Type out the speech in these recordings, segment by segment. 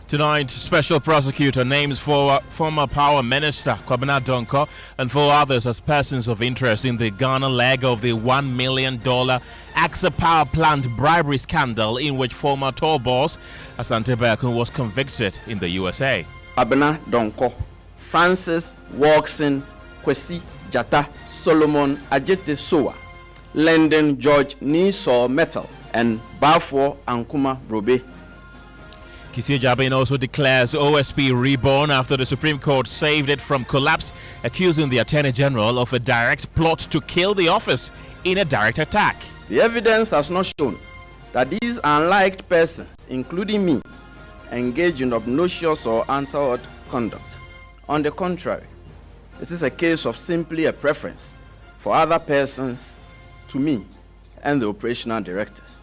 Tonight, Special Prosecutor names former Power Minister Kwabena Donkor and 4 others as persons of interest in the Ghana leg of the $1 million Aksa power plant bribery scandal in which former toll boss Asante Berko was convicted in the USA. Kwabena Donkor, Francis Walkson, Kissi Agyebeng, Solomon Ajete Soa, Lendon George Niso Metal, and Bafo Ankuma Robe. Kissi Agyebeng also declares OSP reborn after the Supreme Court saved it from collapse, accusing the Attorney General of a direct plot to kill the office in a direct attack. The evidence has not shown that these unliked persons, including me, engage in obnoxious or untoward conduct. On the contrary, it is a case of simply a preference for other persons to me and the operational directors.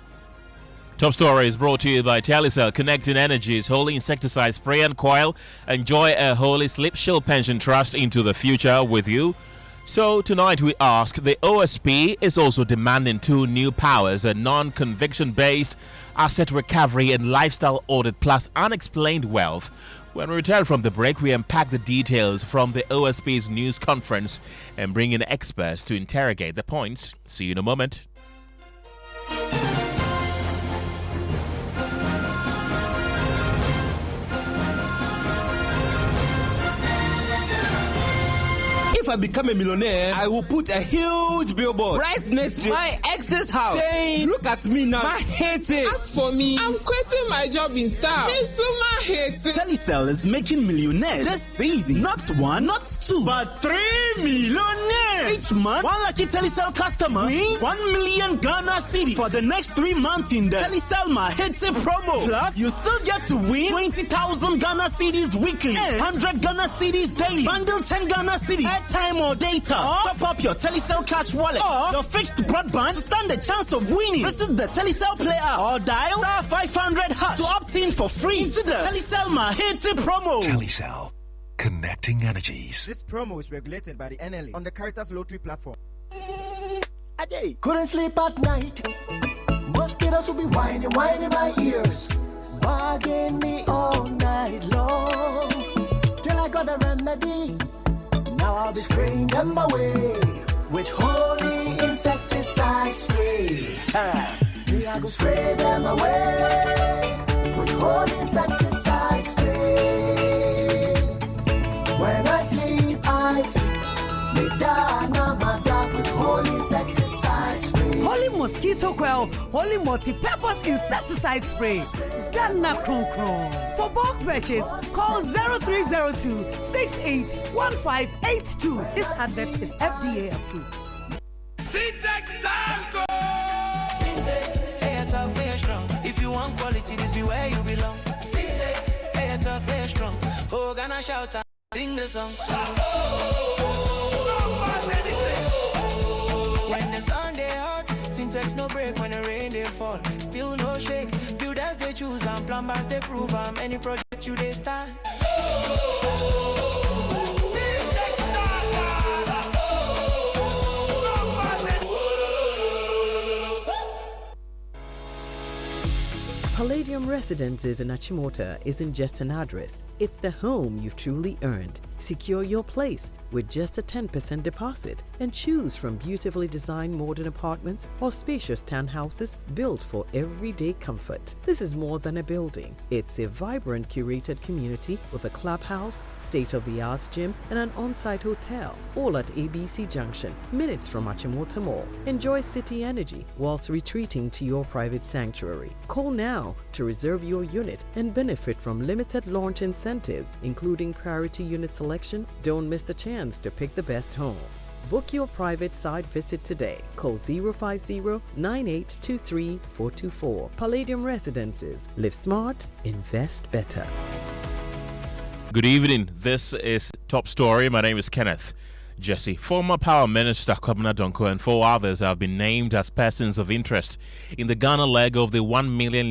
Top story is brought to you by Telecel, connecting energies, holy insecticide spray and coil. Enjoy a holy Sleep Shield pension trust into the future with you. So tonight we ask, the OSP is also demanding 2 new powers, a non-conviction based asset recovery and lifestyle audit plus unexplained wealth. When we return from the break, we unpack the details from the OSP's news conference and bring in experts to interrogate the points. See you in a moment. If I become a millionaire, I will put a huge billboard right next to my ex's house saying, "Look at me now, I hate it." As for me, I'm quitting my job in style. Me too, I hate it. Telecel is making millionaires this season. Not 1, not 2, but 3 millionaires. Each month, one lucky Telecel customer wins 1 million Ghana cedis for the next 3 months in the Telecel Mahete promo. Plus, you still get to win 20,000 Ghana cedis weekly, 100 Ghana cedis daily, bundle 10 Ghana cedis, time or data, or top up your Telecel cash wallet or your fixed broadband to stand a chance of winning. Visit the Telecel Play app or dial *500# to opt in for free into the Telecel Mahete promo. Telecel, connecting energies. This promo is regulated by the NLA on the Caritas Lottery platform. Ade. Couldn't sleep at night. Mosquitoes will be whining in my ears, bugging me all night long. Till I got a remedy. Now I'll be spraying them away with holy insecticide spray. Me I go spray them away with holy insecticide spray. When I sleep, me dana mada with holy insecticide spray. Holy mosquito coil, holy multi-purpose insecticide spray. Ghana Kron Kron. For bulk purchase, call 0302 681582. This advert is FDA approved. If you want quality, this be where you belong. Hey, tough, hey, strong. Oh, Ghana shout out, sing the song. When the sun they hot, syntax no break. When the rain they fall, still no shake. Builders they choose and plumbers they prove. Any project you they start. Palladium Residences in Achimota isn't just an address, it's the home you've truly earned. Secure your place with just a 10% deposit and choose from beautifully designed modern apartments or spacious townhouses built for everyday comfort. This is more than a building. It's a vibrant curated community with a clubhouse, state-of-the-art gym and an on-site hotel, all at ABC Junction, minutes from Achimota Mall. Enjoy city energy whilst retreating to your private sanctuary. Call now to reserve your unit and benefit from limited launch incentives, including priority unit selection. Don't miss the chance to pick the best homes. Book your private site visit today. Call 050-9823-424. Palladium Residences. Live smart, invest better. Good evening. This is Top Story. My name is Kenneth. Gyasi. Former Power Minister Kwabena Donkor and 4 others have been named as persons of interest in the Ghana leg of the $1 million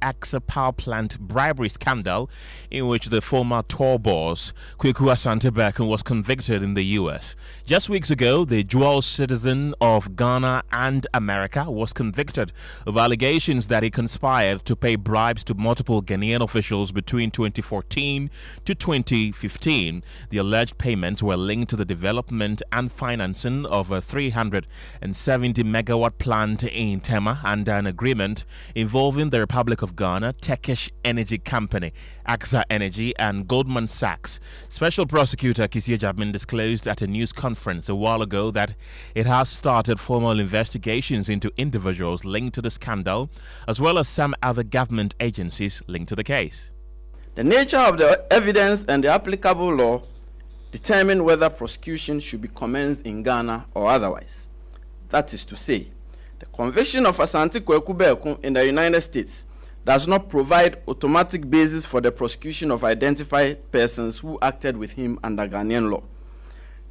Aksa power plant bribery scandal, in which the former tour boss Asante Berko was convicted in the U.S. Just weeks ago, the dual citizen of Ghana and America was convicted of allegations that he conspired to pay bribes to multiple Ghanaian officials between 2014 to 2015. The alleged payments were linked to the development and financing of a 370 megawatt plant in Tema under an agreement involving the Republic of Ghana, Turkish energy company Aksa Energy, and Goldman Sachs. Special Prosecutor Kissi Agyebeng disclosed at a news conference a while ago that it has started formal investigations into individuals linked to the scandal, as well as some other government agencies linked to the case. The nature of the evidence and the applicable law determine whether prosecution should be commenced in Ghana or otherwise. That is to say, the conviction of Asante Berko in the United States does not provide automatic basis for the prosecution of identified persons who acted with him under Ghanaian law.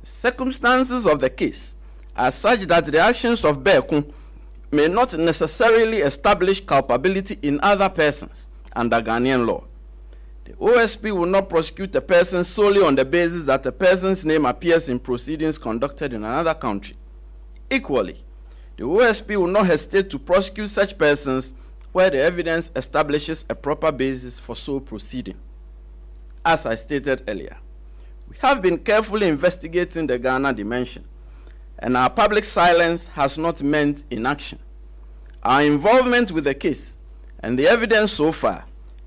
The circumstances of the case are such that the actions of Berko may not necessarily establish culpability in other persons under Ghanaian law. The OSP will not prosecute a person solely on the basis that a person's name appears in proceedings conducted in another country. Equally, the OSP will not hesitate to prosecute such persons where the evidence establishes a proper basis for so proceeding. As I stated earlier, we have been carefully investigating the Ghana dimension, and our public silence has not meant inaction. Our involvement with the case and the evidence so far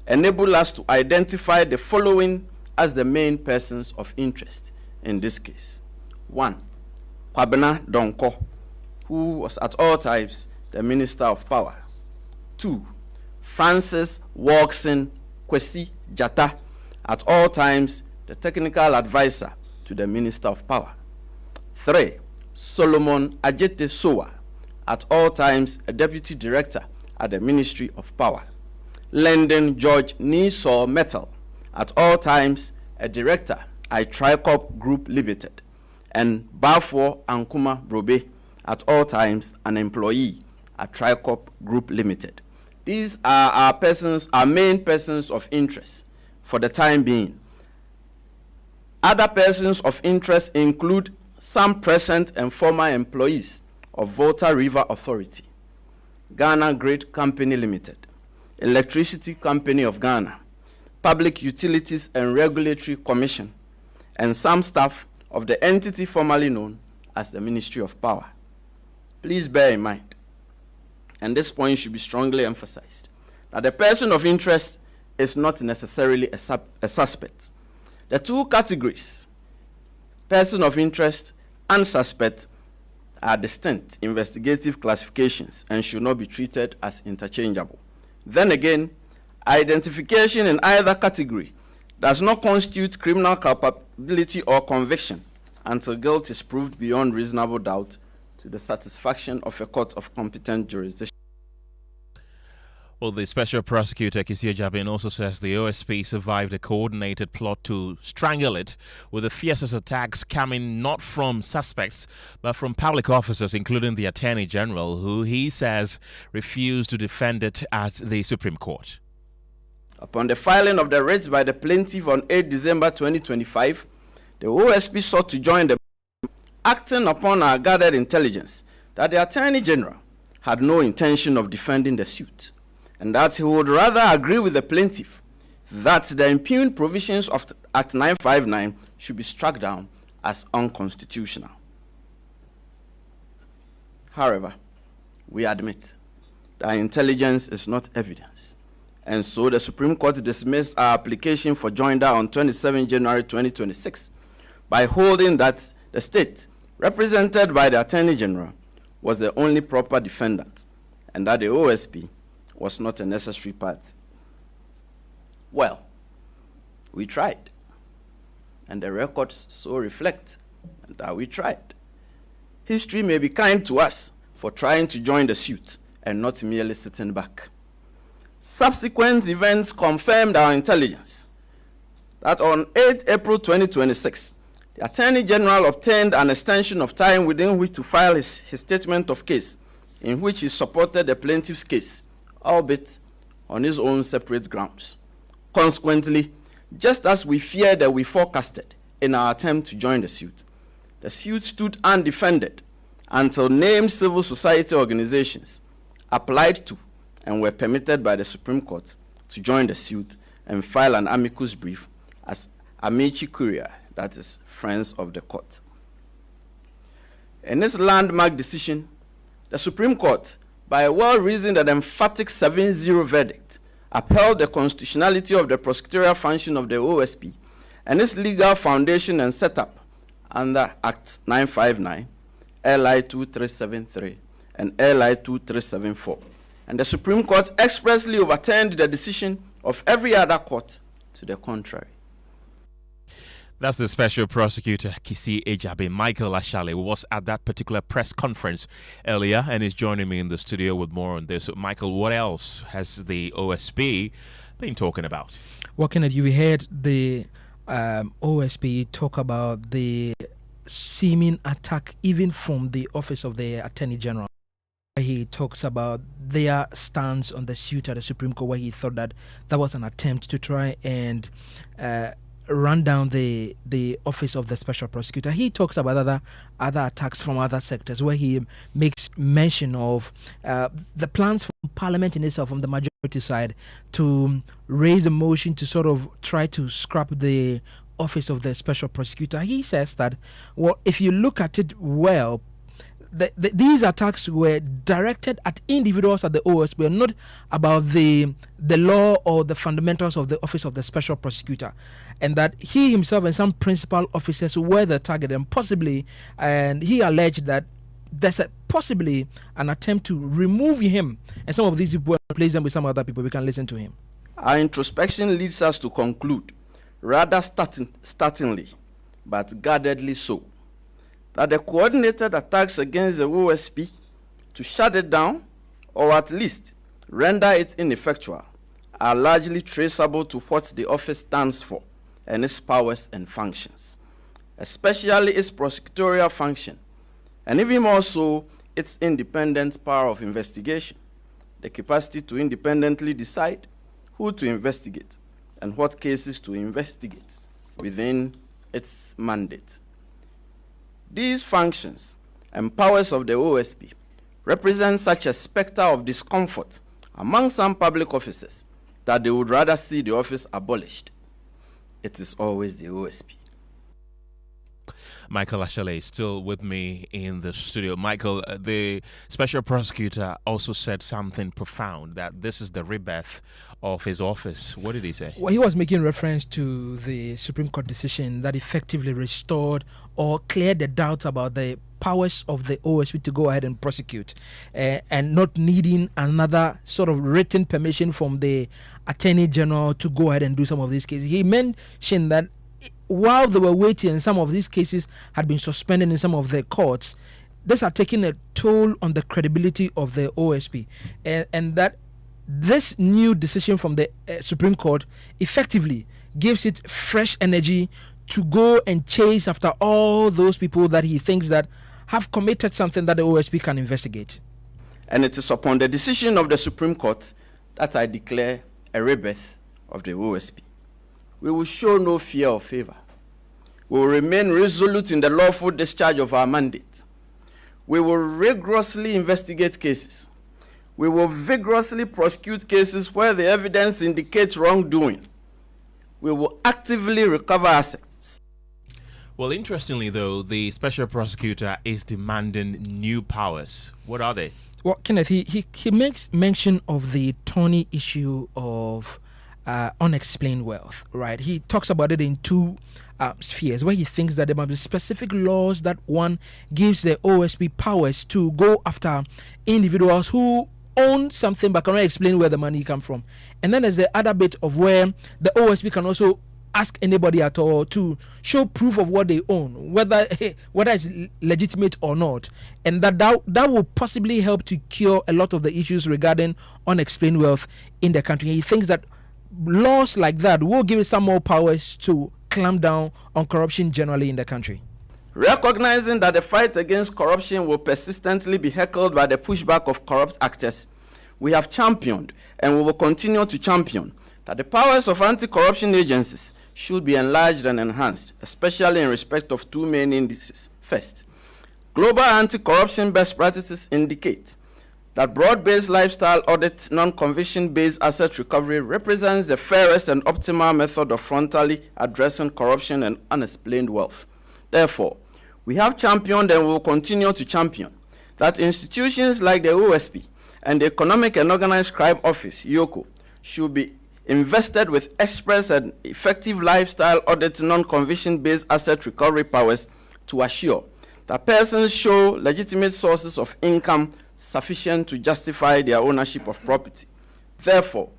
enable us to identify the following as the main persons of interest in this case. 1. Kwabena Donkor, who was at all times the Minister of Power. 2. Francis Walkson Kwesi Jata, at all times the technical advisor to the Minister of Power. 3. Solomon Ajete Sowa, at all times a Deputy Director at the Ministry of Power. Lendon George Niso Metal, at all times a director at Tricop Group Limited, and Bafo Ankuma Brobe, at all times an employee at Tricop Group Limited. These are our main persons of interest for the time being. Other persons of interest include some present and former employees of Volta River Authority, Ghana Great Company Limited, Electricity Company of Ghana, Public Utilities and Regulatory Commission, and some staff of the entity formerly known as the Ministry of Power. Please bear in mind, and this point should be strongly emphasized, that the person of interest is not necessarily a suspect. The two categories, person of interest and suspect, are distinct investigative classifications and should not be treated as interchangeable. Then again, identification in either category does not constitute criminal culpability or conviction until guilt is proved beyond reasonable doubt to the satisfaction of a court of competent jurisdiction. Well, the Special Prosecutor Kissi Agyebeng also says the OSP survived a coordinated plot to strangle it, with the fiercest attacks coming not from suspects but from public officers, including the Attorney General, who he says refused to defend it at the Supreme Court. Upon the filing of the writ by the plaintiff on 8 December 2025, the OSP sought to join the acting upon our gathered intelligence that the Attorney General had no intention of defending the suit, and that he would rather agree with the plaintiff that the impugned provisions of Act 959 should be struck down as unconstitutional. However, we admit that intelligence is not evidence, and so the Supreme Court dismissed our application for joinder on 27 January 2026 by holding that the state, represented by the Attorney General, was the only proper defendant, and that the OSP was not a necessary part. Well, we tried, and the records so reflect that we tried. History may be kind to us for trying to join the suit and not merely sitting back. Subsequent events confirmed our intelligence that on 8 April 2026, The Attorney General obtained an extension of time within which to file his statement of case, in which he supported the plaintiff's case, albeit on his own separate grounds. Consequently, just as we feared and we forecasted in our attempt to join the suit stood undefended until named civil society organizations applied to and were permitted by the Supreme Court to join the suit and file an amicus brief as amici curiae, that is, friends of the court. In this landmark decision, the Supreme Court, by a well-reasoned and emphatic 7-0 verdict, upheld the constitutionality of the prosecutorial function of the OSP and its legal foundation and setup under Act 959, LI 2373, and LI 2374. And the Supreme Court expressly overturned the decision of every other court to the contrary. That's the Special Prosecutor, Kissi Agyebeng. Michael Ashale was at that particular press conference earlier and is joining me in the studio with more on this. So, Michael, what else has the OSP been talking about? Well, Kenneth, you heard the OSP talk about the seeming attack even from the Office of the Attorney General. He talks about their stance on the suit at the Supreme Court, where he thought that that was an attempt to try and run down the Office of the Special Prosecutor. He talks about other attacks from other sectors, where he makes mention of the plans from Parliament in itself, from the majority side, to raise a motion to sort of try to scrap the Office of the Special Prosecutor. He says that, well, if you look at it well, these attacks were directed at individuals at the OSP, not about the law or the fundamentals of the Office of the Special Prosecutor, and that he himself and some principal officers were the target, and possibly, and he alleged that there's possibly an attempt to remove him, and some of these people replace them with some other people. We can listen to him. Our introspection leads us to conclude, rather startlingly, but guardedly so, that the coordinated attacks against the OSP to shut it down, or at least render it ineffectual, are largely traceable to what the office stands for and its powers and functions, especially its prosecutorial function, and even more so, its independent power of investigation, the capacity to independently decide who to investigate and what cases to investigate within its mandate. These functions and powers of the OSP represent such a specter of discomfort among some public officers that they would rather see the office abolished. It is always the OSP. Michael Ashale is still with me in the studio. Michael, the Special Prosecutor also said something profound, that this is the rebirth of his office. What did he say? Well, he was making reference to the Supreme Court decision that effectively restored or cleared the doubts about the powers of the OSP to go ahead and prosecute, and not needing another sort of written permission from the Attorney General to go ahead and do some of these cases. He mentioned that while they were waiting, some of these cases had been suspended in some of the courts. This had taken a toll on the credibility of the OSP, and that this new decision from the Supreme Court effectively gives it fresh energy to go and chase after all those people that he thinks that have committed something that the OSP can investigate. And it is upon the decision of the Supreme Court that I declare a rebirth of the OSP. We will show no fear or favor. We will remain resolute in the lawful discharge of our mandate. We will rigorously investigate cases. We will vigorously prosecute cases where the evidence indicates wrongdoing. We will actively recover assets. Well, interestingly, though, the Special Prosecutor is demanding new powers. What are they? Well, Kenneth, he makes mention of the thorny issue of unexplained wealth, right? He talks about it in two spheres, where he thinks that there must be specific laws that one gives the OSP powers to go after individuals who own something but cannot explain where the money comes from. And then there's the other bit of where the OSP can also ask anybody at all to show proof of what they own, whether it's legitimate or not, and that will possibly help to cure a lot of the issues regarding unexplained wealth in the country. He thinks that laws like that will give it some more powers to clamp down on corruption generally in the country? Recognizing that the fight against corruption will persistently be heckled by the pushback of corrupt actors, we have championed and we will continue to champion that the powers of anti-corruption agencies should be enlarged and enhanced, especially in respect of two main indices. First, global anti-corruption best practices indicate that broad-based lifestyle audit, non-conviction-based asset recovery represents the fairest and optimal method of frontally addressing corruption and unexplained wealth. Therefore, we have championed and will continue to champion that institutions like the OSP and the Economic and Organized Crime Office, (EOCO), should be invested with express and effective lifestyle audit, non-conviction-based asset recovery powers to assure that persons show legitimate sources of income sufficient to justify their ownership of property. Therefore,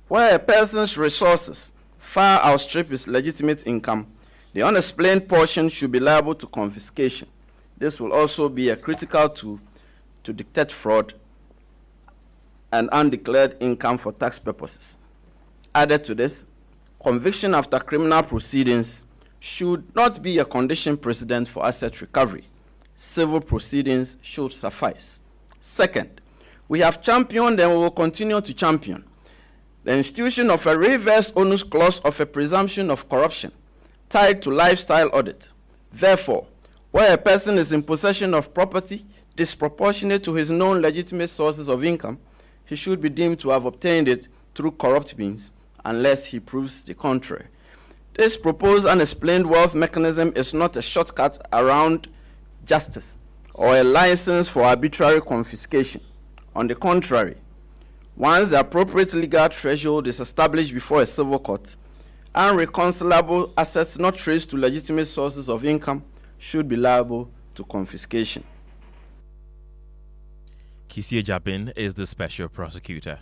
where a person's resources far outstrip his legitimate income, the unexplained portion should be liable to confiscation. This will also be a critical tool to detect fraud and undeclared income for tax purposes. Added to this, conviction after criminal proceedings should not be a condition precedent for asset recovery. Civil proceedings should suffice. Second, we have championed and we will continue to champion the institution of a reverse onus clause of a presumption of corruption tied to lifestyle audit. Therefore, where a person is in possession of property disproportionate to his known legitimate sources of income, he should be deemed to have obtained it through corrupt means unless he proves the contrary. This proposed unexplained wealth mechanism is not a shortcut around justice or a license for arbitrary confiscation. On the contrary, once the appropriate legal threshold is established before a civil court, unreconcilable assets not traced to legitimate sources of income should be liable to confiscation. Kissi Agyebeng is the Special Prosecutor.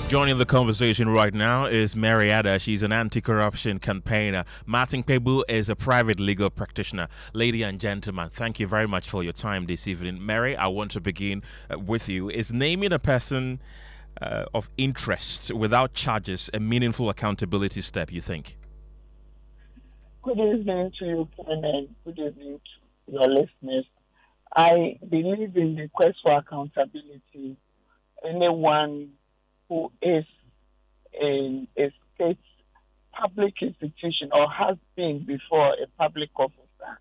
Joining the conversation right now is Mariada. She's an anti-corruption campaigner. Martin Pebu is a private legal practitioner. Ladies and gentlemen, thank you very much for your time this evening. Mary, I want to begin with you. Is naming a person of interest without charges a meaningful accountability step, you think? Good evening to you, Kenneth. Good evening to your listeners. I believe in the quest for accountability. Anyone who is in a state public institution or has been before a public officer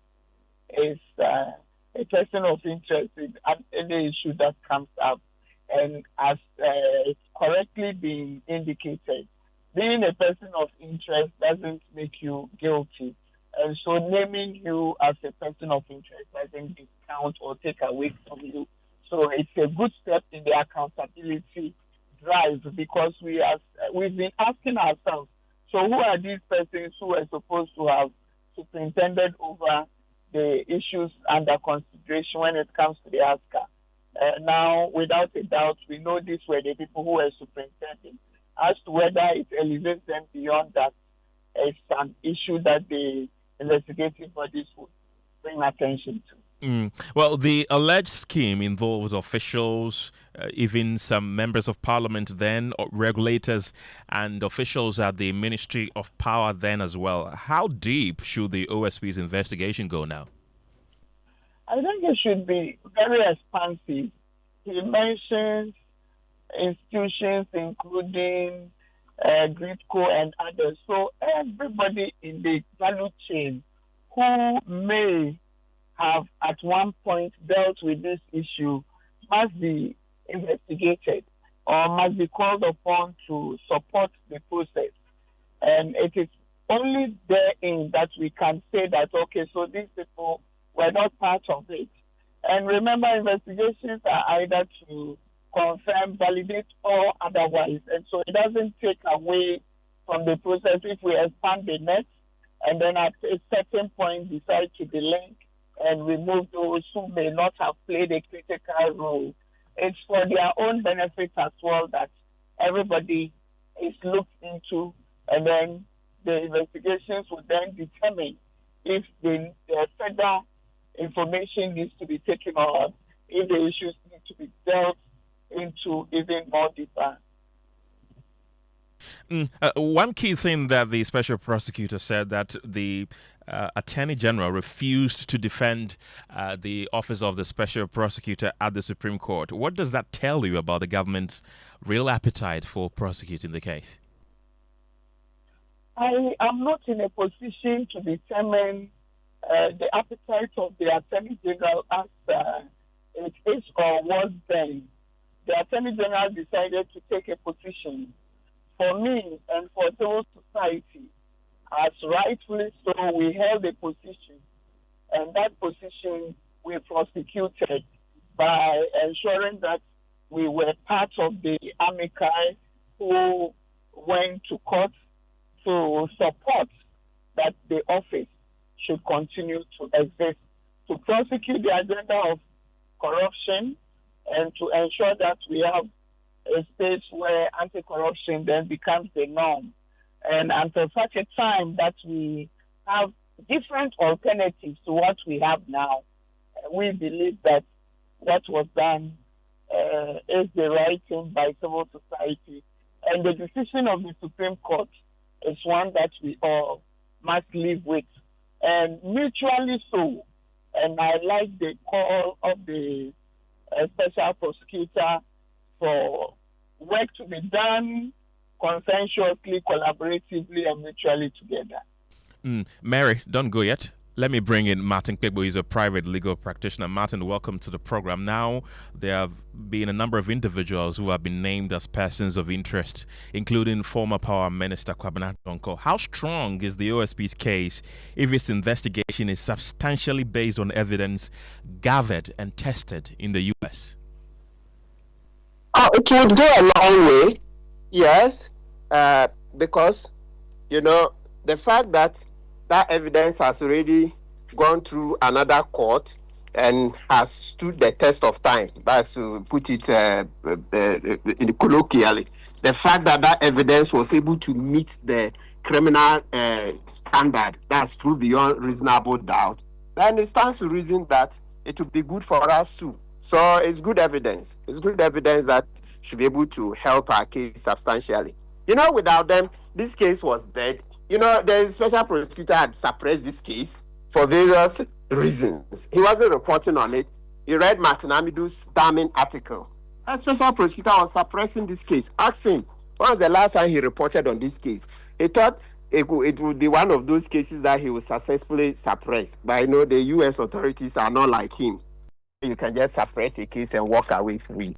is a person of interest in any issue that comes up. And as it's correctly been indicated, being a person of interest doesn't make you guilty. And so naming you as a person of interest doesn't discount or take away from you. So it's a good step in the accountability drive, because we've been asking ourselves, so who are these persons who are supposed to have superintended over the issues under consideration when it comes to the ASCA? Now, without a doubt, we know these were the people who were superintending. As to whether it elevates them beyond that, it's an issue that the investigative bodies would bring attention to. Well, the alleged scheme involves officials, even some members of parliament then, or regulators and officials at the Ministry of Power then as well. How deep should the OSP's investigation go now? I think it should be very expansive. He mentions institutions including Gridco and others. So everybody in the value chain who may have at one point dealt with this issue must be investigated or must be called upon to support the process. And it is only therein that we can say that, okay, so these people were not part of it. And remember, investigations are either to confirm, validate, or otherwise. And so it doesn't take away from the process if we expand the net and then at a certain point decide to delink and remove those who may not have played a critical role. It's for their own benefit as well that everybody is looked into, and then the investigations will then determine if the further information needs to be taken on, if the issues need to be dealt into even more deeper. One key thing that the special prosecutor said, that the Attorney General refused to defend the office of the special prosecutor at the Supreme Court. What does that tell you about the government's real appetite for prosecuting the case? I am not in a position to determine the appetite of the Attorney General as it is or was then. The Attorney General decided to take a position. For me and for civil society, as rightfully so, we held a position, and that position we prosecuted by ensuring that we were part of the amici who went to court to support that the office should continue to exist, to prosecute the agenda of corruption and to ensure that we have a space where anti-corruption then becomes the norm. And until such a time that we have different alternatives to what we have now, we believe that what was done is the right thing by civil society. And the decision of the Supreme Court is one that we all must live with, and mutually so. And I like the call of the special prosecutor for work to be done consensuously, collaboratively, and mutually together. Mary, don't go yet. Let me bring in Martin Kwabena. He's a private legal practitioner. Martin, welcome to the program. Now, there have been a number of individuals who have been named as persons of interest, including former Power Minister Kwabena Donkor. How strong is the OSP's case if its investigation is substantially based on evidence gathered and tested in the U.S.? It would go a long way, yes, because, the fact that evidence has already gone through another court and has stood the test of time, that's to put it in colloquially, the fact that evidence was able to meet the criminal standard, that's proved beyond reasonable doubt, then it stands to reason that it would be good for us too. So it's good evidence. It's good evidence that should be able to help our case substantially. Without them, this case was dead. The special prosecutor had suppressed this case for various reasons. He wasn't reporting on it. He read Martin Amidu's damning article. The special prosecutor was suppressing this case. Ask him, when was the last time he reported on this case? He thought it would be one of those cases that he would successfully suppress. But the U.S. authorities are not like him. You can just suppress a case and walk away free.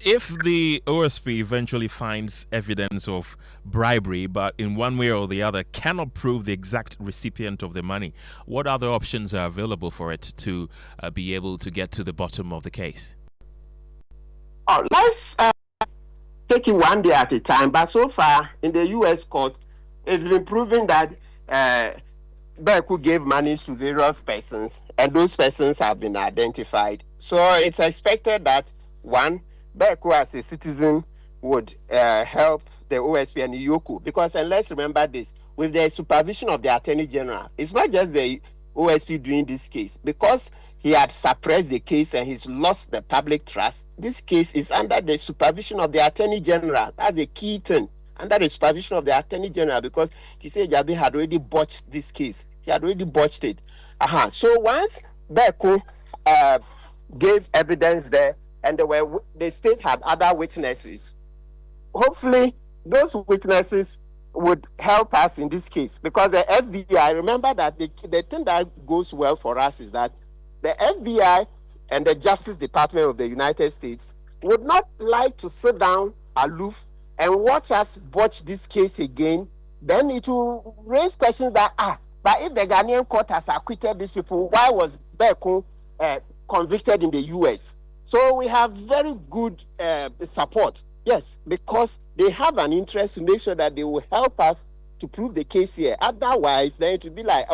If the OSP eventually finds evidence of bribery, but in one way or the other cannot prove the exact recipient of the money, what other options are available for it to be able to get to the bottom of the case? Let's take it one day at a time. But so far, in the U.S. court, it's been proven that Berko gave money to various persons, and those persons have been identified. So it's expected that, one, Berko as a citizen would help the OSP and Iyoko, because, and let's remember this, with the supervision of the Attorney General, it's not just the OSP doing this case. Because he had suppressed the case and he's lost the public trust, this case is under the supervision of the Attorney General. That's a key thing. Under the supervision of the Attorney General, because Kissi Agyebeng had already botched this case. He had already botched it. So once Berko gave evidence there, and the state had other witnesses, hopefully those witnesses would help us in this case. Because the FBI, remember that the thing that goes well for us is that the FBI and the Justice Department of the United States would not like to sit down aloof and watch us botch this case again. Then it will raise questions that, but if the Ghanaian court has acquitted these people, why was Berko convicted in the U.S.? So we have very good support, yes, because they have an interest to make sure that they will help us to prove the case here. Otherwise, then it will be like,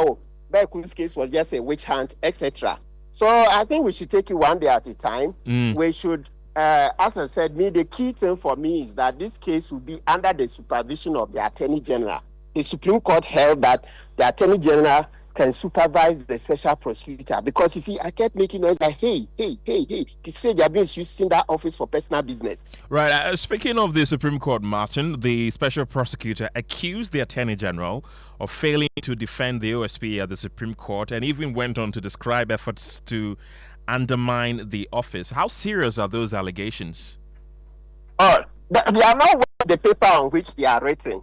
Berko's case was just a witch hunt, etc. So I think we should take it one day at a time. We should as I said, the key thing for me is that this case will be under the supervision of the Attorney General. The Supreme Court held that the Attorney General can supervise the Special Prosecutor, because you see, I kept making noise like, hey, Kissi Agyebeng is using that office for personal business. Right. Speaking of the Supreme Court, Martin, the Special Prosecutor accused the Attorney General of failing to defend the OSP at the Supreme Court, and even went on to describe efforts to undermine the office. How serious are those allegations? Oh, they are not worth the paper on which they are written.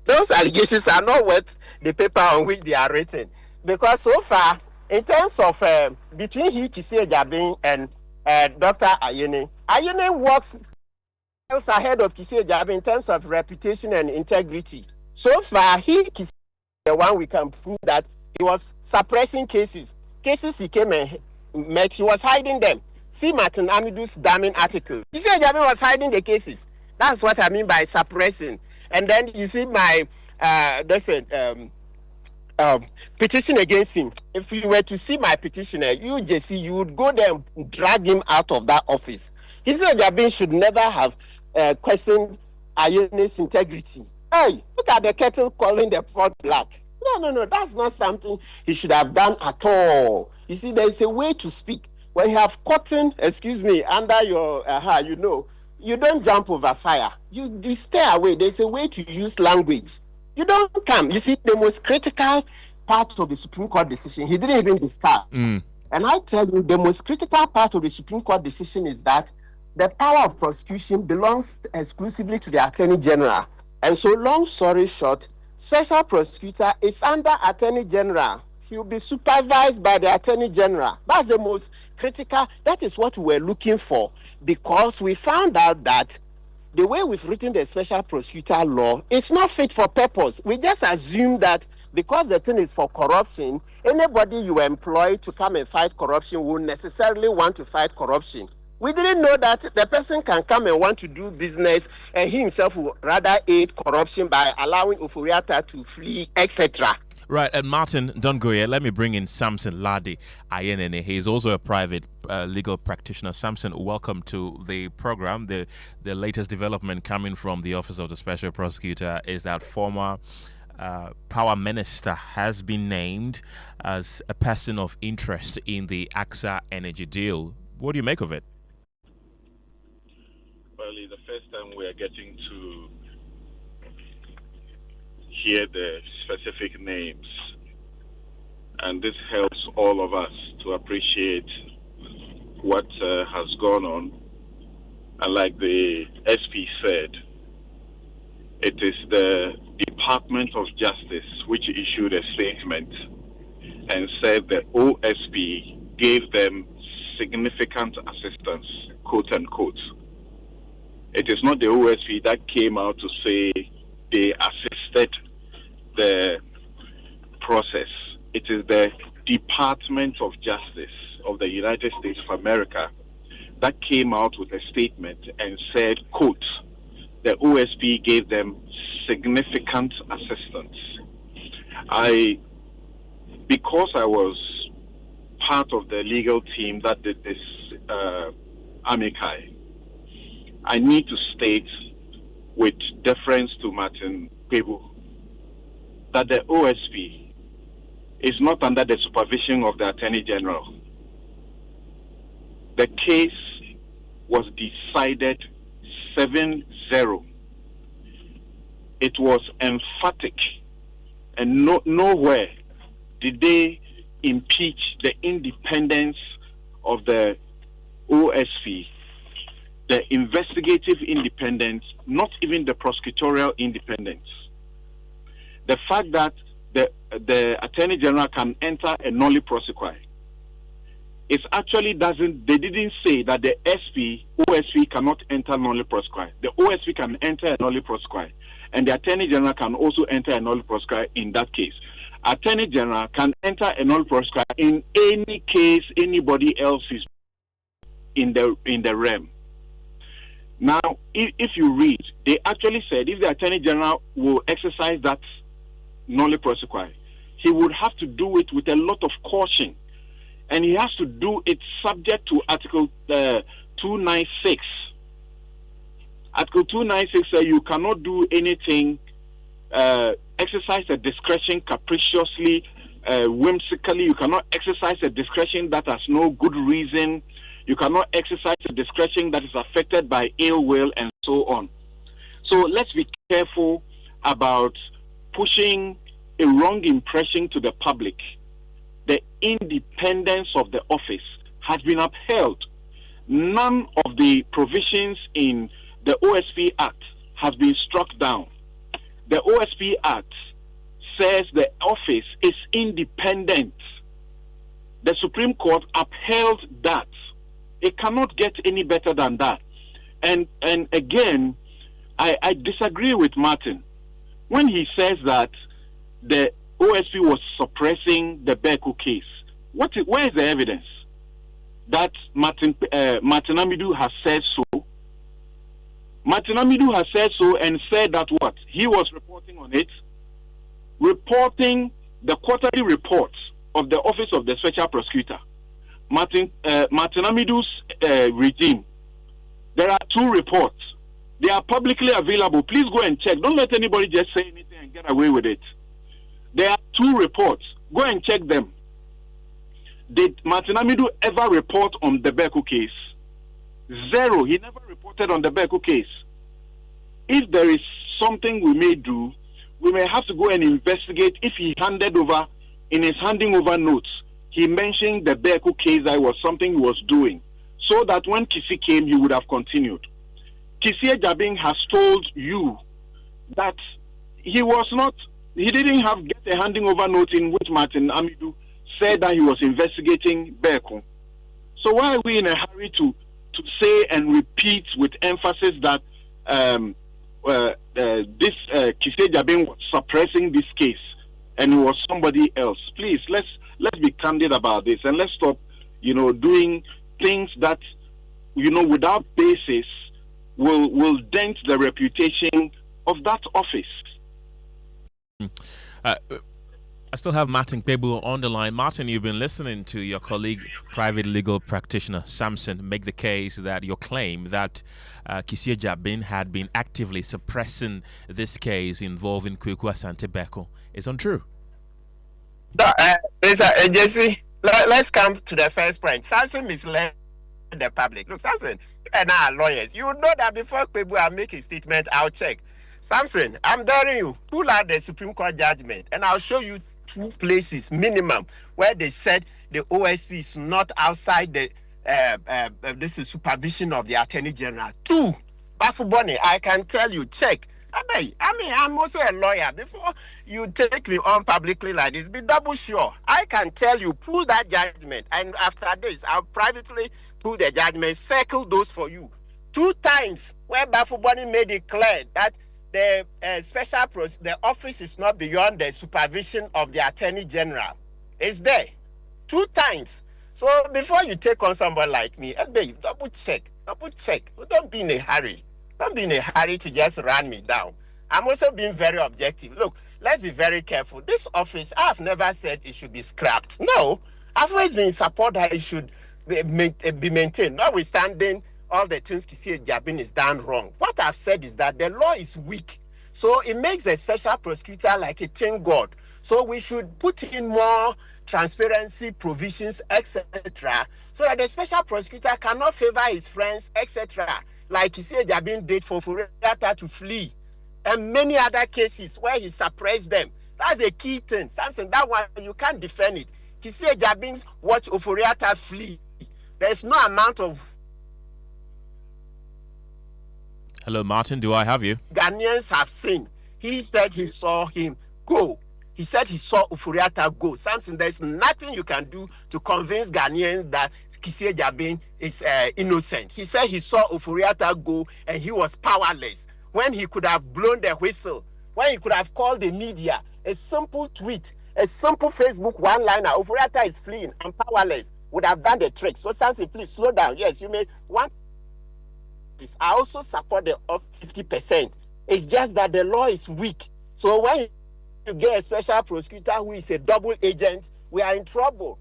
Those allegations are not worth the paper on which they are written. Because so far, in terms of between Kissi Agyebeng and Dr. Ayene works miles ahead of Kissi Agyebeng in terms of reputation and integrity. So far, Kissi is the one we can prove that he was suppressing cases. Cases he came and met, he was hiding them. See Martin Amidu's damning article. Kissi Agyebeng was hiding the cases. That's what I mean by suppressing. And then you see my petition against him. If you were to see my petitioner, Gyasi, you would go there and drag him out of that office. Kissi Agyebeng should never have questioned Ayene's integrity. Hey, look at the kettle calling the pot black. No, that's not something he should have done at all. You see, there is a way to speak. When you have cotton, under your, you don't jump over fire. You stay away. There's a way to use language. You don't come. You see, the most critical part of the Supreme Court decision, he didn't even discuss. And I tell you, the most critical part of the Supreme Court decision is that the power of prosecution belongs exclusively to the Attorney General. And so, long story short, Special Prosecutor is under Attorney General. He will be supervised by the Attorney General. That's the most critical. That is what we were looking for, because we found out that the way we've written the Special Prosecutor law is not fit for purpose. We just assume that because the thing is for corruption, anybody you employ to come and fight corruption will necessarily want to fight corruption. We didn't know that the person can come and want to do business, and he himself will rather aid corruption by allowing Oforiatta to flee, etc. Right, and Martin, don't go yet. Let me bring in Samson Ladi Ayenene. He is also a private legal practitioner. Samson, welcome to the program. The latest development coming from the Office of the Special Prosecutor is that former power minister has been named as a person of interest in the Aksa energy deal. What do you make of it? Well, it's the first time we are getting to hear the specific names, and this helps all of us to appreciate what has gone on. And like the SP said, it is the Department of Justice which issued a statement and said the OSP gave them significant assistance, quote unquote. It is not the OSP that came out to say they assisted the process. It is the Department of Justice of the United States of America that came out with a statement and said, quote, the OSP gave them significant assistance. Because I was part of the legal team that did this amici, I need to state with deference to Martin Pebu that the OSP is not under the supervision of the Attorney General. The case was decided 7-0. It was emphatic, and nowhere did they impeach the independence of the OSP, the investigative independence, not even the prosecutorial independence. The fact that the Attorney General can enter a nolle prosequi, it actually doesn't, they didn't say that the OSP cannot enter nolle prosequi. The OSP can enter a nolle prosequi, and the Attorney General can also enter a nolle prosequi in that case. Attorney General can enter a nolle prosequi in any case anybody else is in the realm. Now, if you read, they actually said if the Attorney General will exercise that nolle prosequi, he would have to do it with a lot of caution, and he has to do it subject to Article 296. Article 296 says you cannot do anything, exercise a discretion capriciously, whimsically. You cannot exercise a discretion that has no good reason. You cannot exercise a discretion that is affected by ill will and so on. So let's be careful about pushing a wrong impression to the public. The independence of the office has been upheld. None of the provisions in the OSP Act has been struck down. The OSP Act says the office is independent. The Supreme Court upheld that. It cannot get any better than that. And again, I disagree with Martin when he says that the OSP was suppressing the Berko case. Where is the evidence that Martin Amidu has said so? Martin Amidu has said so and said that what? He was reporting on it, reporting the quarterly reports of the Office of the Special Prosecutor. Martin Amidu's regime. There are 2 reports. They are publicly available. Please go and check. Don't let anybody just say anything and get away with it. There are 2 reports. Go and check them. Did Martin Amidu ever report on the Berko case? 0. He never reported on the Berko case. If there is something we may do, we may have to go and investigate if he handed over, in his handing over notes, he mentioned the Berko case that was something he was doing, so that when Kissi came, he would have continued. Kissi Agyebeng has told you that he didn't get a handing over note in which Martin Amidu said that he was investigating Berko. So why are we in a hurry to say and repeat with emphasis that this Kissi Agyebeng was suppressing this case and it was somebody else? Please, let's be candid about this and let's stop, doing things that, without basis will dent the reputation of that office. I still have Martin Kpebu on the line. Martin, you've been listening to your colleague, private legal practitioner Samson, make the case that your claim that Kissi Agyebeng had been actively suppressing this case involving Asante Berko is untrue. Gyasi, let's come to the first point. Samson misled the public. Look, Samson, you and I are lawyers. You know that before Kpebu I make a statement, I'll check. Samson, I'm daring you, pull out the Supreme Court judgment and I'll show you 2 places minimum where they said the OSP is not outside the this is supervision of the Attorney General. 2, Bafuboni, I can tell you, check. I mean, I'm also a lawyer. Before you take me on publicly like this, be double sure. I can tell you, pull that judgment, and after this, I'll privately pull the judgment, circle those for you. 2 times where Bafuboni made it clear that the the office is not beyond the supervision of the Attorney General. It's there. 2 times. So before you take on somebody like me, double check. Don't be in a hurry. Don't be in a hurry to just run me down. I'm also being very objective. Look, let's be very careful. This office, I've never said it should be scrapped. No, I've always been in support that it should be maintained, notwithstanding all the things Kissi Agyebeng is done wrong. What I've said is that the law is weak. So it makes the special prosecutor like a tin god. So we should put in more transparency provisions, etc., so that the special prosecutor cannot favor his friends, etc., like Kissi Agyebeng did for Ofori-Atta to flee, and many other cases where he suppressed them. That's a key thing. Samson, that one, you can't defend it. Kissi Agyebeng watch Ofori-Atta flee. There's no amount of... Hello, Martin, do I have you? Ghanaians have seen. He said he saw him go. He said he saw Ofori-Atta go. Samson, there's nothing you can do to convince Ghanaians that Kissi Agyebeng is innocent. He said he saw Ofori-Atta go and he was powerless. When he could have blown the whistle, when he could have called the media, a simple tweet, a simple Facebook one-liner, Ofori-Atta is fleeing and powerless, would have done the trick. So Samson, please slow down. Yes, you may want this. I also support the of 50%. It's just that the law is weak. So when you get a special prosecutor who is a double agent, we are in trouble.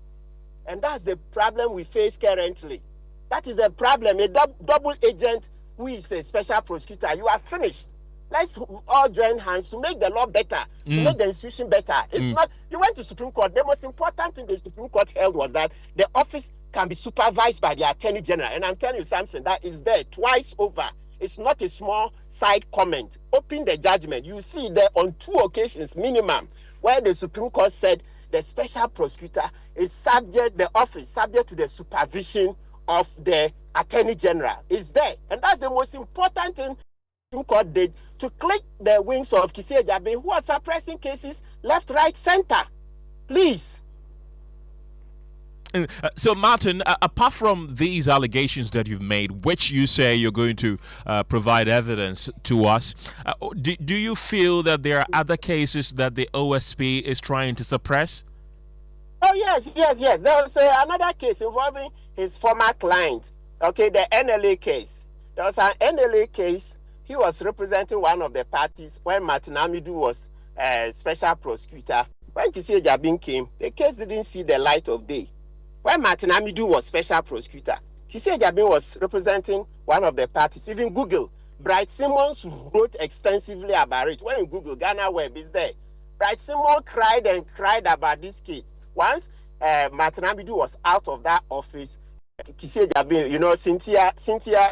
And that's the problem we face currently. That is a problem. A double agent who is a special prosecutor, you are finished. Let's all join hands to make the law better, to make the institution better. It's not, you went to Supreme Court. The most important thing the Supreme Court held was that the office can be supervised by the Attorney General. And I'm telling you something, that is there twice over. It's not a small side comment. Open the judgment. You see there on 2 occasions minimum where the Supreme Court said the special prosecutor is subject to the supervision of the Attorney General. It's there. And that's the most important thing the Supreme Court did, to click the wings of Kissi Agyebeng, who are suppressing cases left, right, center. Please. So, Martin, apart from these allegations that you've made, which you say you're going to provide evidence to us, do you feel that there are other cases that the OSP is trying to suppress? Oh, yes. There was another case involving his former client, okay, the NLA case. There was an NLA case. He was representing one of the parties when Martin Amidu was special prosecutor. When Kissi Agyebeng came, the case didn't see the light of day. When Martin Amidu was special prosecutor, Kissi Agyebeng was representing one of the parties. Even Google, Bright Simmons wrote extensively about it. When you Google, Ghana Web is there. Bright Simmons cried about this case. Once Martin Amidu was out of that office, Kissi Agyebeng, you know, Cynthia,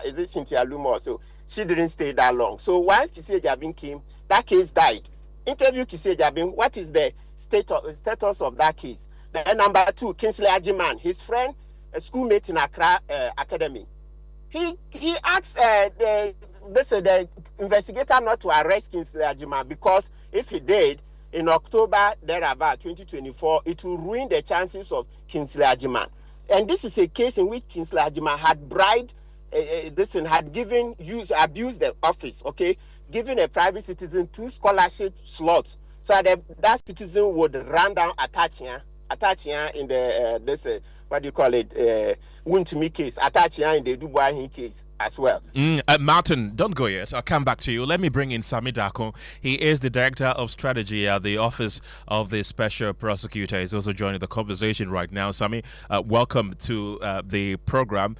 is it Cynthia Lumo? So she didn't stay that long. So once Kissi Agyebeng came, that case died. Interview Kissi Agyebeng, what is the status of that case? And number 2, Kissi Agyebeng, his friend, a schoolmate in Accra Academy. He asked the investigator not to arrest Kissi Agyebeng, because if he did, in October, thereabout 2024, it will ruin the chances of Kissi Agyebeng. And this is a case in which Kissi Agyebeng had bribed, abused the office, okay, giving a private citizen 2 scholarship slots so that citizen would run down Appiah in the Wuntumi case, Appiah in the Dubois case as well. Martin, don't go yet. I'll come back to you. Let me bring in Sami Dako. He is the Director of Strategy at the Office of the Special Prosecutor. He's also joining the conversation right now. Sami, welcome to the program.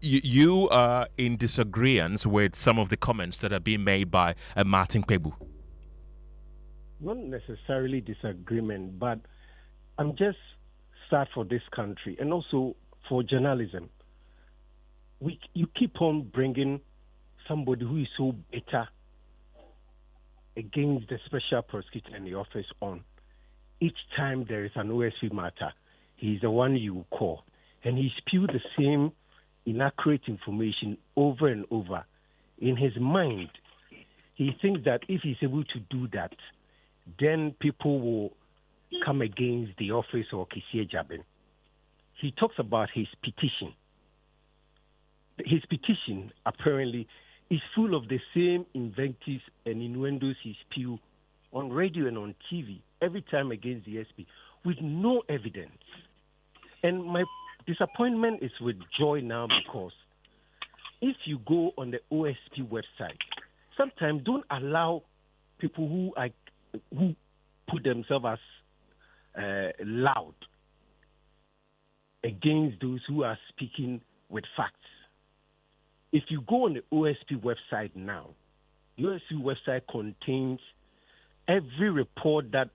You are in disagreement with some of the comments that are being made by Martin Kpebu. Not necessarily disagreement, but I'm just sad for this country and also for journalism. You keep on bringing somebody who is so bitter against the special prosecutor in the office on. Each time there is an OSP matter, he's the one you call. And he spewed the same inaccurate information over and over. In his mind, he thinks that if he's able to do that, then people will come against the office or Kissi Agyebeng. He talks about his petition. His petition apparently is full of the same invectives and innuendos he spews on radio and on TV every time against the SP with no evidence. And my disappointment is with joy now, because if you go on the OSP website, sometimes don't allow people who put themselves as loud against those who are speaking with facts. If you go on the OSP website now, the OSP website contains every report that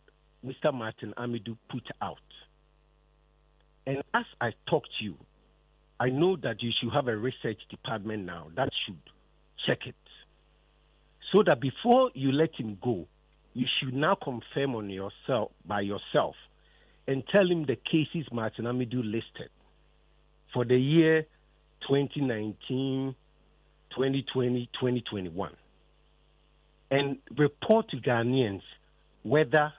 Mr. Martin Amidu put out. And as I talk to you, I know that you should have a research department now that should check it. So that before you let him go, you should now confirm on yourself by yourself and tell him the cases Martin Amidu listed for the year 2019, 2020, 2021. And report to Ghanaians whether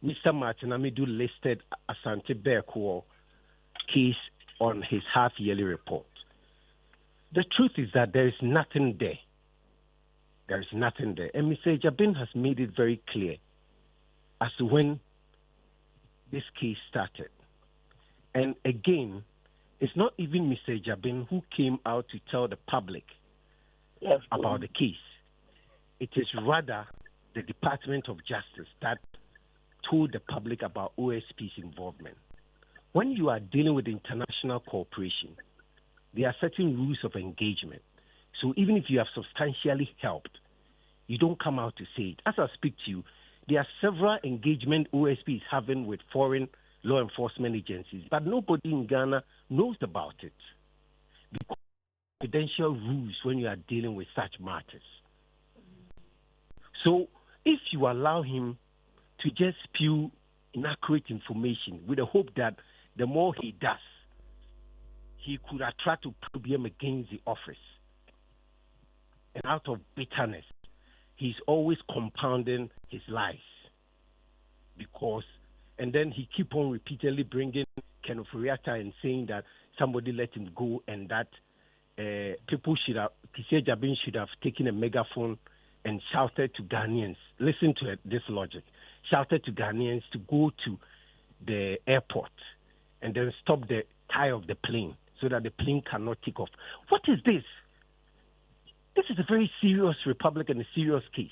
Mr. Martin Amidu listed Asante Berko case on his half-yearly report. The truth is that there is nothing there. There is nothing there. And Mr. Agyebeng has made it very clear as to when this case started. And again, it's not even Mr. Agyebeng who came out to tell the public about the case. It is rather the Department of Justice that told the public about OSP's involvement. When you are dealing with international cooperation, there are certain rules of engagement. So even if you have substantially helped, you don't come out to say it. As I speak to you, there are several engagement OSP is having with foreign law enforcement agencies, but nobody in Ghana knows about it. Because confidential rules when you are dealing with such matters. So if you allow him to just spew inaccurate information with the hope that the more he does, he could attract opprobrium against the office. And out of bitterness, he's always compounding his lies. And then he keep on repeatedly bringing Kenneth and saying that somebody let him go and that people should have, Kissi Agyebeng should have taken a megaphone and shouted to Ghanaians. Listen to this logic. Shouted to Ghanaians to go to the airport and then stop the tire of the plane so that the plane cannot take off. What is this? This is a very serious republic and a serious case.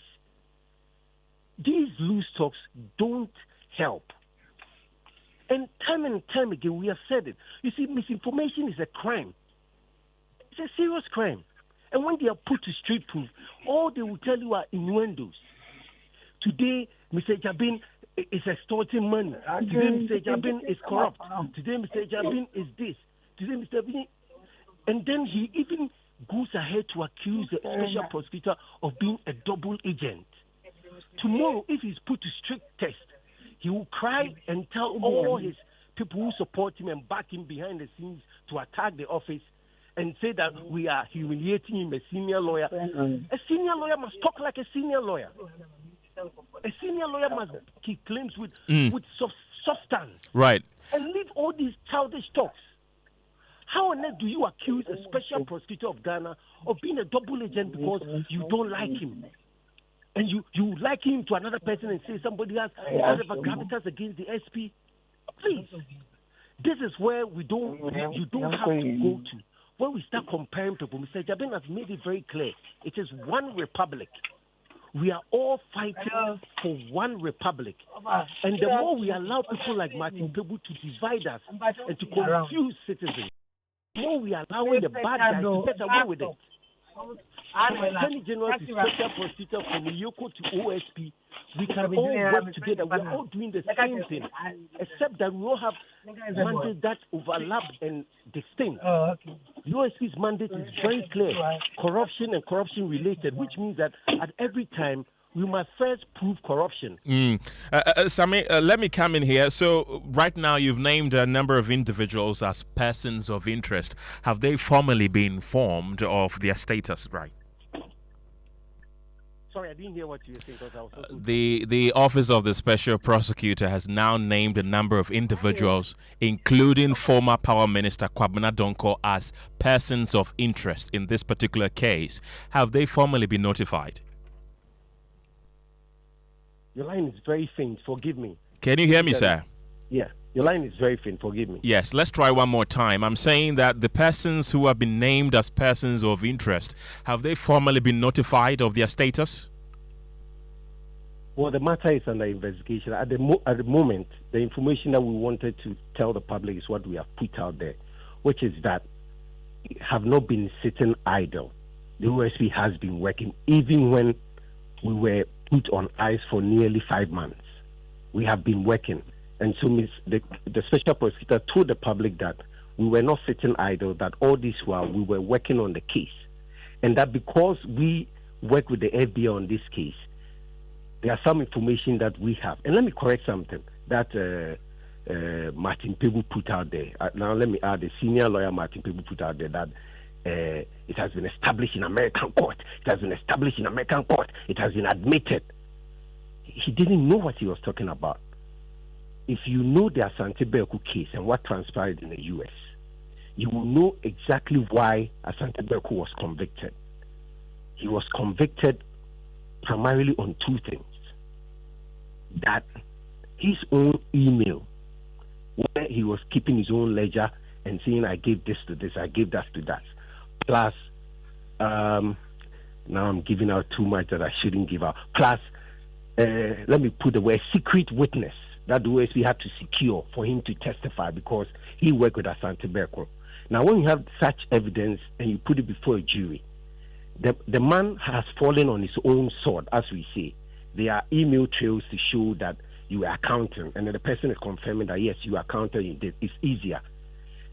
These loose talks don't help. And time again, we have said it. You see, misinformation is a crime. It's a serious crime. And when they are put to straight proof, all they will tell you are innuendos. Today, Mr. Agyebeng is extorting money. Today, Mr. Agyebeng is corrupt. Today, Mr. Agyebeng is this. Today, Mr. Agyebeng... And then he even goes ahead to accuse the special prosecutor of being a double agent. Tomorrow, if he's put to strict test, he will cry and tell all his people who support him and back him behind the scenes to attack the office and say that we are humiliating him, a senior lawyer. A senior lawyer must talk like a senior lawyer. A senior lawyer must keep claims with substance. Right. And leave all these childish talks. How on earth do you accuse a special prosecutor of Ghana of being a double agent because you don't like him? And you like him to another person and say somebody has whatever gravitas against the SP? Please. This is where you don't have to go to. When we start comparing people, Mr. Agyebeng has made it very clear. It is one republic. We are all fighting for one republic. And the more we allow people like Martin Pebu to divide us and to confuse citizens, the more we are allowing the bad guys to get away with it. Attorney General to Special Prosecutor from Yoko to OSP, we can all work together. We are all doing the same thing, except that we all have mandates that overlap and distinct. The OSP's mandate is very clear, corruption and corruption related, which means that at every time we must first prove corruption. Sami, let me come in here. So right now you've named a number of individuals as persons of interest. Have they formally been informed of their status, right? Sorry, I didn't hear what you were saying. Because I was the Office of the Special Prosecutor has now named a number of individuals, including former Power Minister Kwabena Donkor, as persons of interest in this particular case. Have they formally been notified? Your line is very faint. Forgive me. Can you hear me, sir? Yeah. Your line is very faint. Forgive me. Yes. Let's try one more time. I'm saying that the persons who have been named as persons of interest, have they formally been notified of their status? Well, the matter is under investigation. At the moment, the information that we wanted to tell the public is what we have put out there, which is that we have not been sitting idle. The OSP has been working, even when we were put on ice for nearly 5 months. We have been working. And so the Special Prosecutor told the public that we were not sitting idle, that all this while we were working on the case. And that because we work with the FBI on this case, there are some information that we have. And let me correct something that Martin Pebu put out there. Now let me add, the senior lawyer Martin Pebu put out there that it has been established in American court. It has been established in American court. It has been admitted. He didn't know what he was talking about. If you know the Asante Berko case and what transpired in the U.S., you will know exactly why Asante Berko was convicted. He was convicted primarily on two things. That his own email, where he was keeping his own ledger and saying, I gave this to this, I gave that to that. Plus, now I'm giving out too much that I shouldn't give out. Plus, let me put the word secret witness that the OSP had to secure for him to testify because he worked with Asante Berko. Now, when you have such evidence and you put it before a jury, the man has fallen on his own sword, as we say. There are email trails to show that you are accounting, and then the person is confirming that yes, you are accounting. It's easier.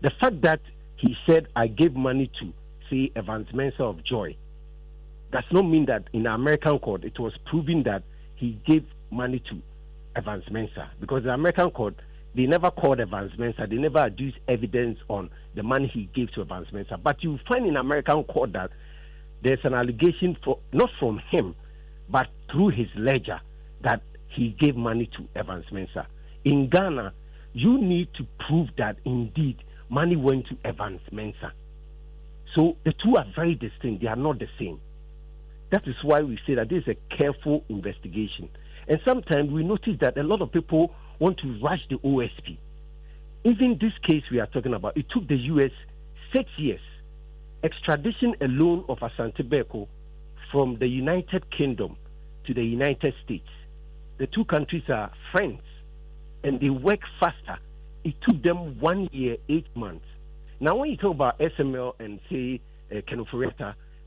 The fact that he said, I gave money to, say, Evans Mensah of Joy, does not mean that in the American court it was proven that he gave money to Evans Mensah, because the American court, they never called Evans Mensah, they never adduced evidence on the money he gave to Evans Mensah. But you find in American court that there's an allegation, not from him, but through his ledger, that he gave money to Evans Mensah. In Ghana, you need to prove that indeed money went to Evans Mensah. So the two are very distinct, they are not the same. That is why we say that this is a careful investigation. And sometimes we notice that a lot of people want to rush the OSP. Even this case we are talking about, it took the U.S. 6 years. Extradition alone of Asante Berko from the United Kingdom to the United States. The two countries are friends, and they work faster. It took them 1 year, 8 months. Now, when you talk about SML and say Kenneth,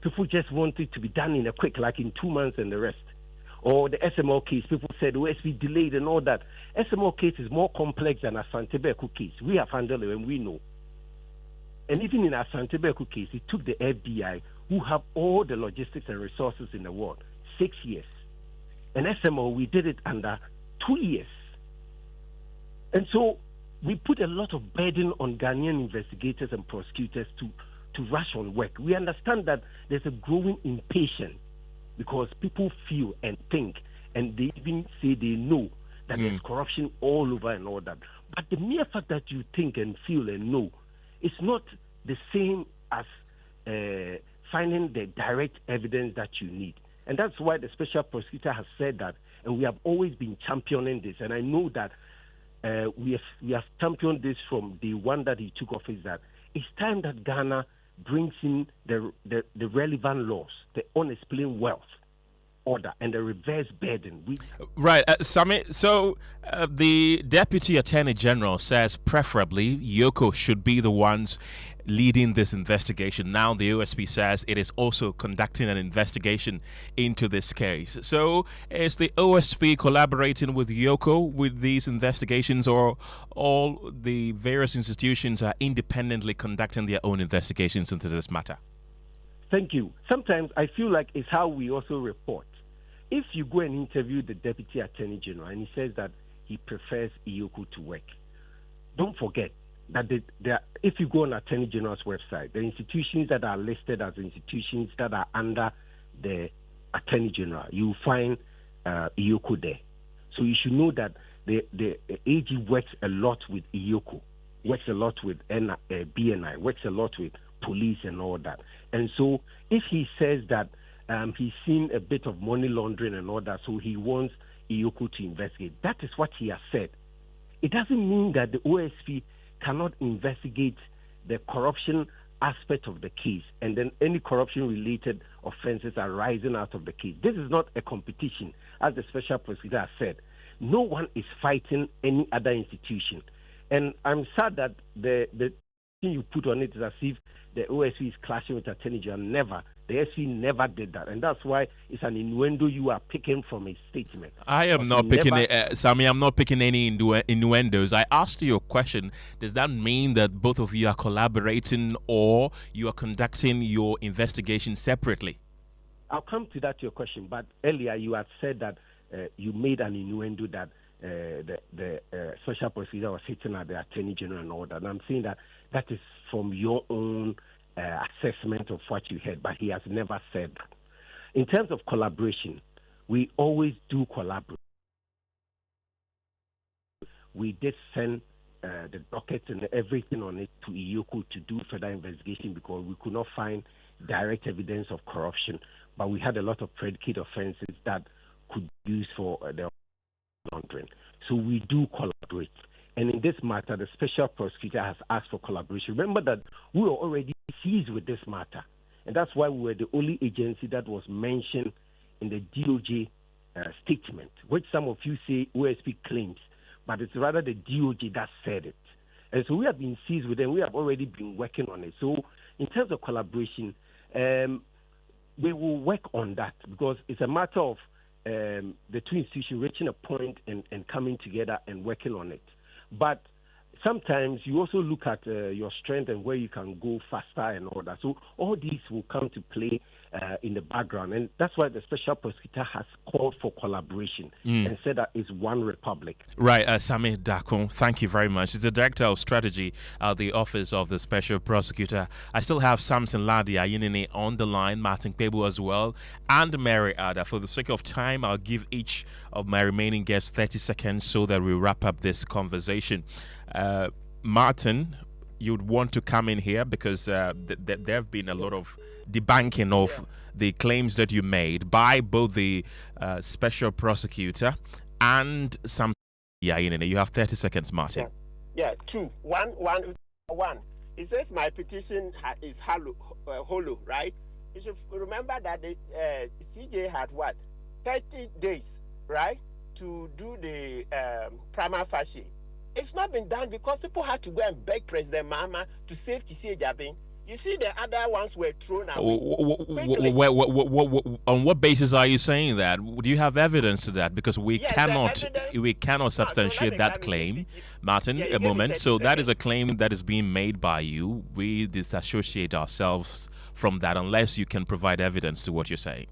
people just want it to be done in a quick, like in 2 months and the rest. Or the SML case, people said OSP delayed and all that. SML case is more complex than Asante Berko case. We have handled it and we know. And even in Asante Berko case, it took the FBI, who have all the logistics and resources in the world, 6 years. And SML, we did it under 2 years. And so we put a lot of burden on Ghanaian investigators and prosecutors to rush on work. We understand that there's a growing impatience because people feel and think, and they even say they know that there's corruption all over and all that. But the mere fact that you think and feel and know is not the same as finding the direct evidence that you need. And that's why the Special Prosecutor has said that, and we have always been championing this. And I know that we have championed this from the one that he took office, that it's time that Ghana brings in the relevant laws, the unexplained wealth order, and the reverse burden. Right, Sami. So the Deputy Attorney General says preferably Yoko should be the ones leading this investigation. Now the OSP says it is also conducting an investigation into this case. So is the OSP collaborating with Yoko with these investigations, or all the various institutions are independently conducting their own investigations into this matter? Thank you. Sometimes I feel like it's how we also report. If you go and interview the Deputy Attorney General and he says that he prefers Yoko to work, don't forget that if you go on Attorney General's website, the institutions that are listed as institutions that are under the Attorney General, you will find Yoko there. So you should know that the AG works a lot with Yoko, works a lot with BNI, works a lot with police and all that. And so if he says that he's seen a bit of money laundering and all that, so he wants Yoko to investigate, that is what he has said. It doesn't mean that the OSP cannot investigate the corruption aspect of the case, and then any corruption-related offenses arising out of the case. This is not a competition, as the Special Prosecutor has said. No one is fighting any other institution. And I'm sad that the thing you put on it is as if the OSP is clashing with Attorney General. Never. The SP never did that, and that's why it's an innuendo you are picking from a statement. I am not picking it, Sami. I'm not picking any innuendos. I asked you a question. Does that mean that both of you are collaborating, or you are conducting your investigation separately? I'll come to that, your question. But earlier you had said that you made an innuendo that the Special Prosecutor was hitting at the Attorney General and all that. And I'm saying that is from your own assessment of what you heard, but he has never said that. In terms of collaboration, we always do collaborate. We did send the docket and everything on it to Yoko to do further investigation because we could not find direct evidence of corruption, but we had a lot of predicate offenses that could be used for the laundering. So we do collaborate. And in this matter, the Special Prosecutor has asked for collaboration. Remember that we were already seized with this matter. And that's why we were the only agency that was mentioned in the DOJ statement, which some of you say OSP claims, but it's rather the DOJ that said it. And so we have been seized with them. We have already been working on it. So in terms of collaboration, we will work on that because it's a matter of the two institutions reaching a point and coming together and working on it. But sometimes you also look at your strength and where you can go faster and all that. So all these will come to play in the background. And that's why the Special Prosecutor has called for collaboration and said that it's one republic. Right, Sami Dakon, thank you very much. He's the Director of Strategy at the Office of the Special Prosecutor. I still have Samson Ladi Ayinini on the line, Martin Kpebu as well, and Mary Ada. For the sake of time, I'll give each of my remaining guests 30 seconds so that we wrap up this conversation. Martin, you'd want to come in here because there have been a lot of debunking of the claims that you made by both the Special Prosecutor and some. Yeah, you have 30 seconds, Martin. Yeah, true. One. It says my petition is hollow, right? You should remember that the CJ had 30 days, right, to do the prima facie. It's not been done because people had to go and beg President Mahama to save Kissi Agyebeng. You see, the other ones were thrown away. On what basis are you saying that? Do you have evidence to that? Because we cannot substantiate that claim. Martin, a moment. So that is a claim that is being made by you. We disassociate ourselves from that unless you can provide evidence to what you're saying.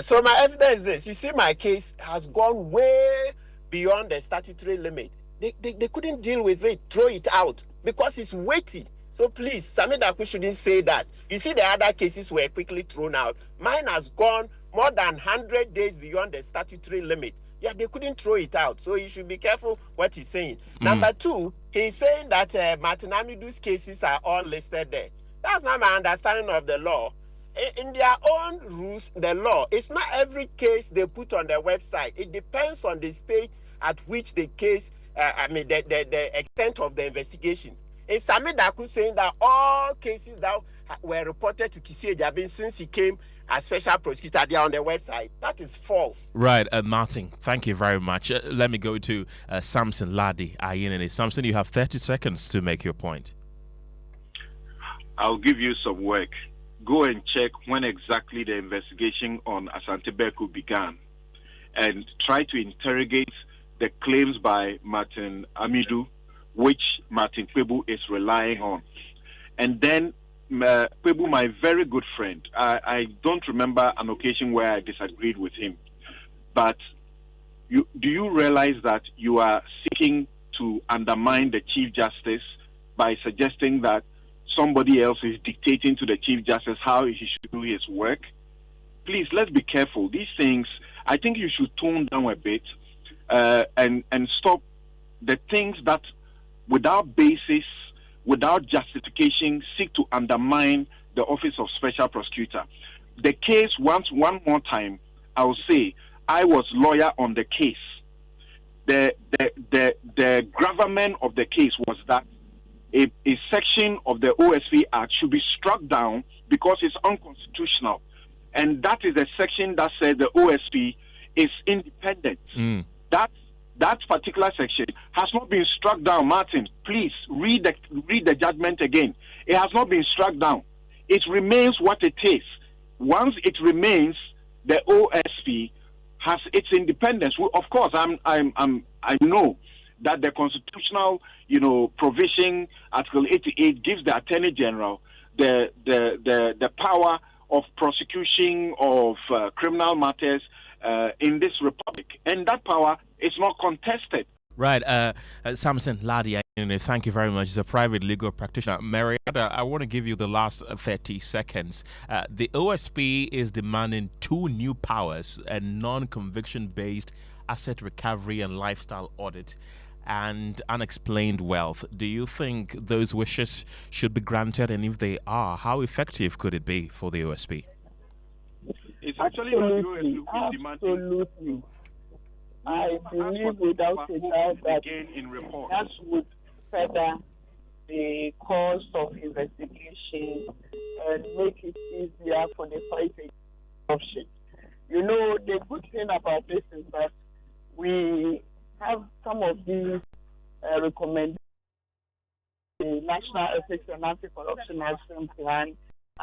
So my evidence is this. You see, my case has gone way beyond the statutory limit. They couldn't deal with it, throw it out, because it's weighty. So please, Sami Daku shouldn't say that. You see, the other cases were quickly thrown out. Mine has gone more than 100 days beyond the statutory limit. Yeah, they couldn't throw it out. So you should be careful what he's saying. Number two, he's saying that Martin Amidu's cases are all listed there. That's not my understanding of the law. In their own rules, the law, it's not every case they put on their website. It depends on the stage at which the case, the extent of the investigations. It's Sami Daku saying that all cases that were reported to Kissi Agyebeng since he came as Special Prosecutor, they are on their website. That is false. Right, Martin, thank you very much. Let me go to Samson Ladi Ayinene. Samson, you have 30 seconds to make your point. I'll give you some work. Go and check when exactly the investigation on Asante Berko began and try to interrogate the claims by Martin Amidu, which Martin Kpebu is relying on. And then Kpebu, my very good friend, I don't remember an occasion where I disagreed with him. But do you realize that you are seeking to undermine the Chief Justice by suggesting that somebody else is dictating to the Chief Justice how he should do his work? Please, let's be careful. These things, I think you should tone down a bit and stop the things that without basis, without justification, seek to undermine the Office of Special Prosecutor. The case, one more time, I will say, I was lawyer on the case. The gravamen of the case was that a section of the OSP Act should be struck down because it's unconstitutional. And that is a section that says the OSP is independent. That particular section has not been struck down. Martin, please read the judgment again. It has not been struck down. It remains what it is. Once it remains, the OSP has its independence. Of course, I know that the constitutional, provision, Article 88, gives the Attorney General the power of prosecution of criminal matters in this republic, and that power is not contested. Right, Samson Ladi, thank you very much. He's a private legal practitioner. Marietta, I want to give you the last 30 seconds. The OSP is demanding 2 new powers: a non-conviction based asset recovery and lifestyle audit, and unexplained wealth. Do you think those wishes should be granted? And if they are, how effective could it be for the OSP? It's actually absolutely. I believe without a doubt that that would further the course of investigation and make it easier for the fight against corruption. The good thing about this is that we have some of these recommendations the National Ethics and Anti-Corruption Action Plan,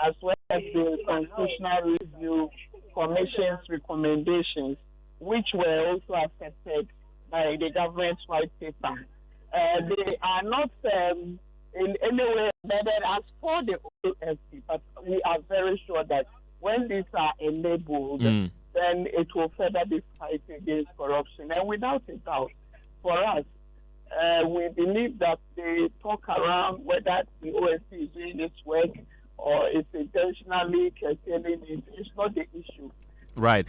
as well as the Constitutional Review Commission's recommendations, which were also accepted by the government's white paper. They are not in any way embedded as for the OSP, but we are very sure that when these are enabled, then it will further be fight against corruption. And without a doubt, for us, we believe that the talk around whether the OSP is doing its work or it's intentionally curtailing it is not the issue. Right.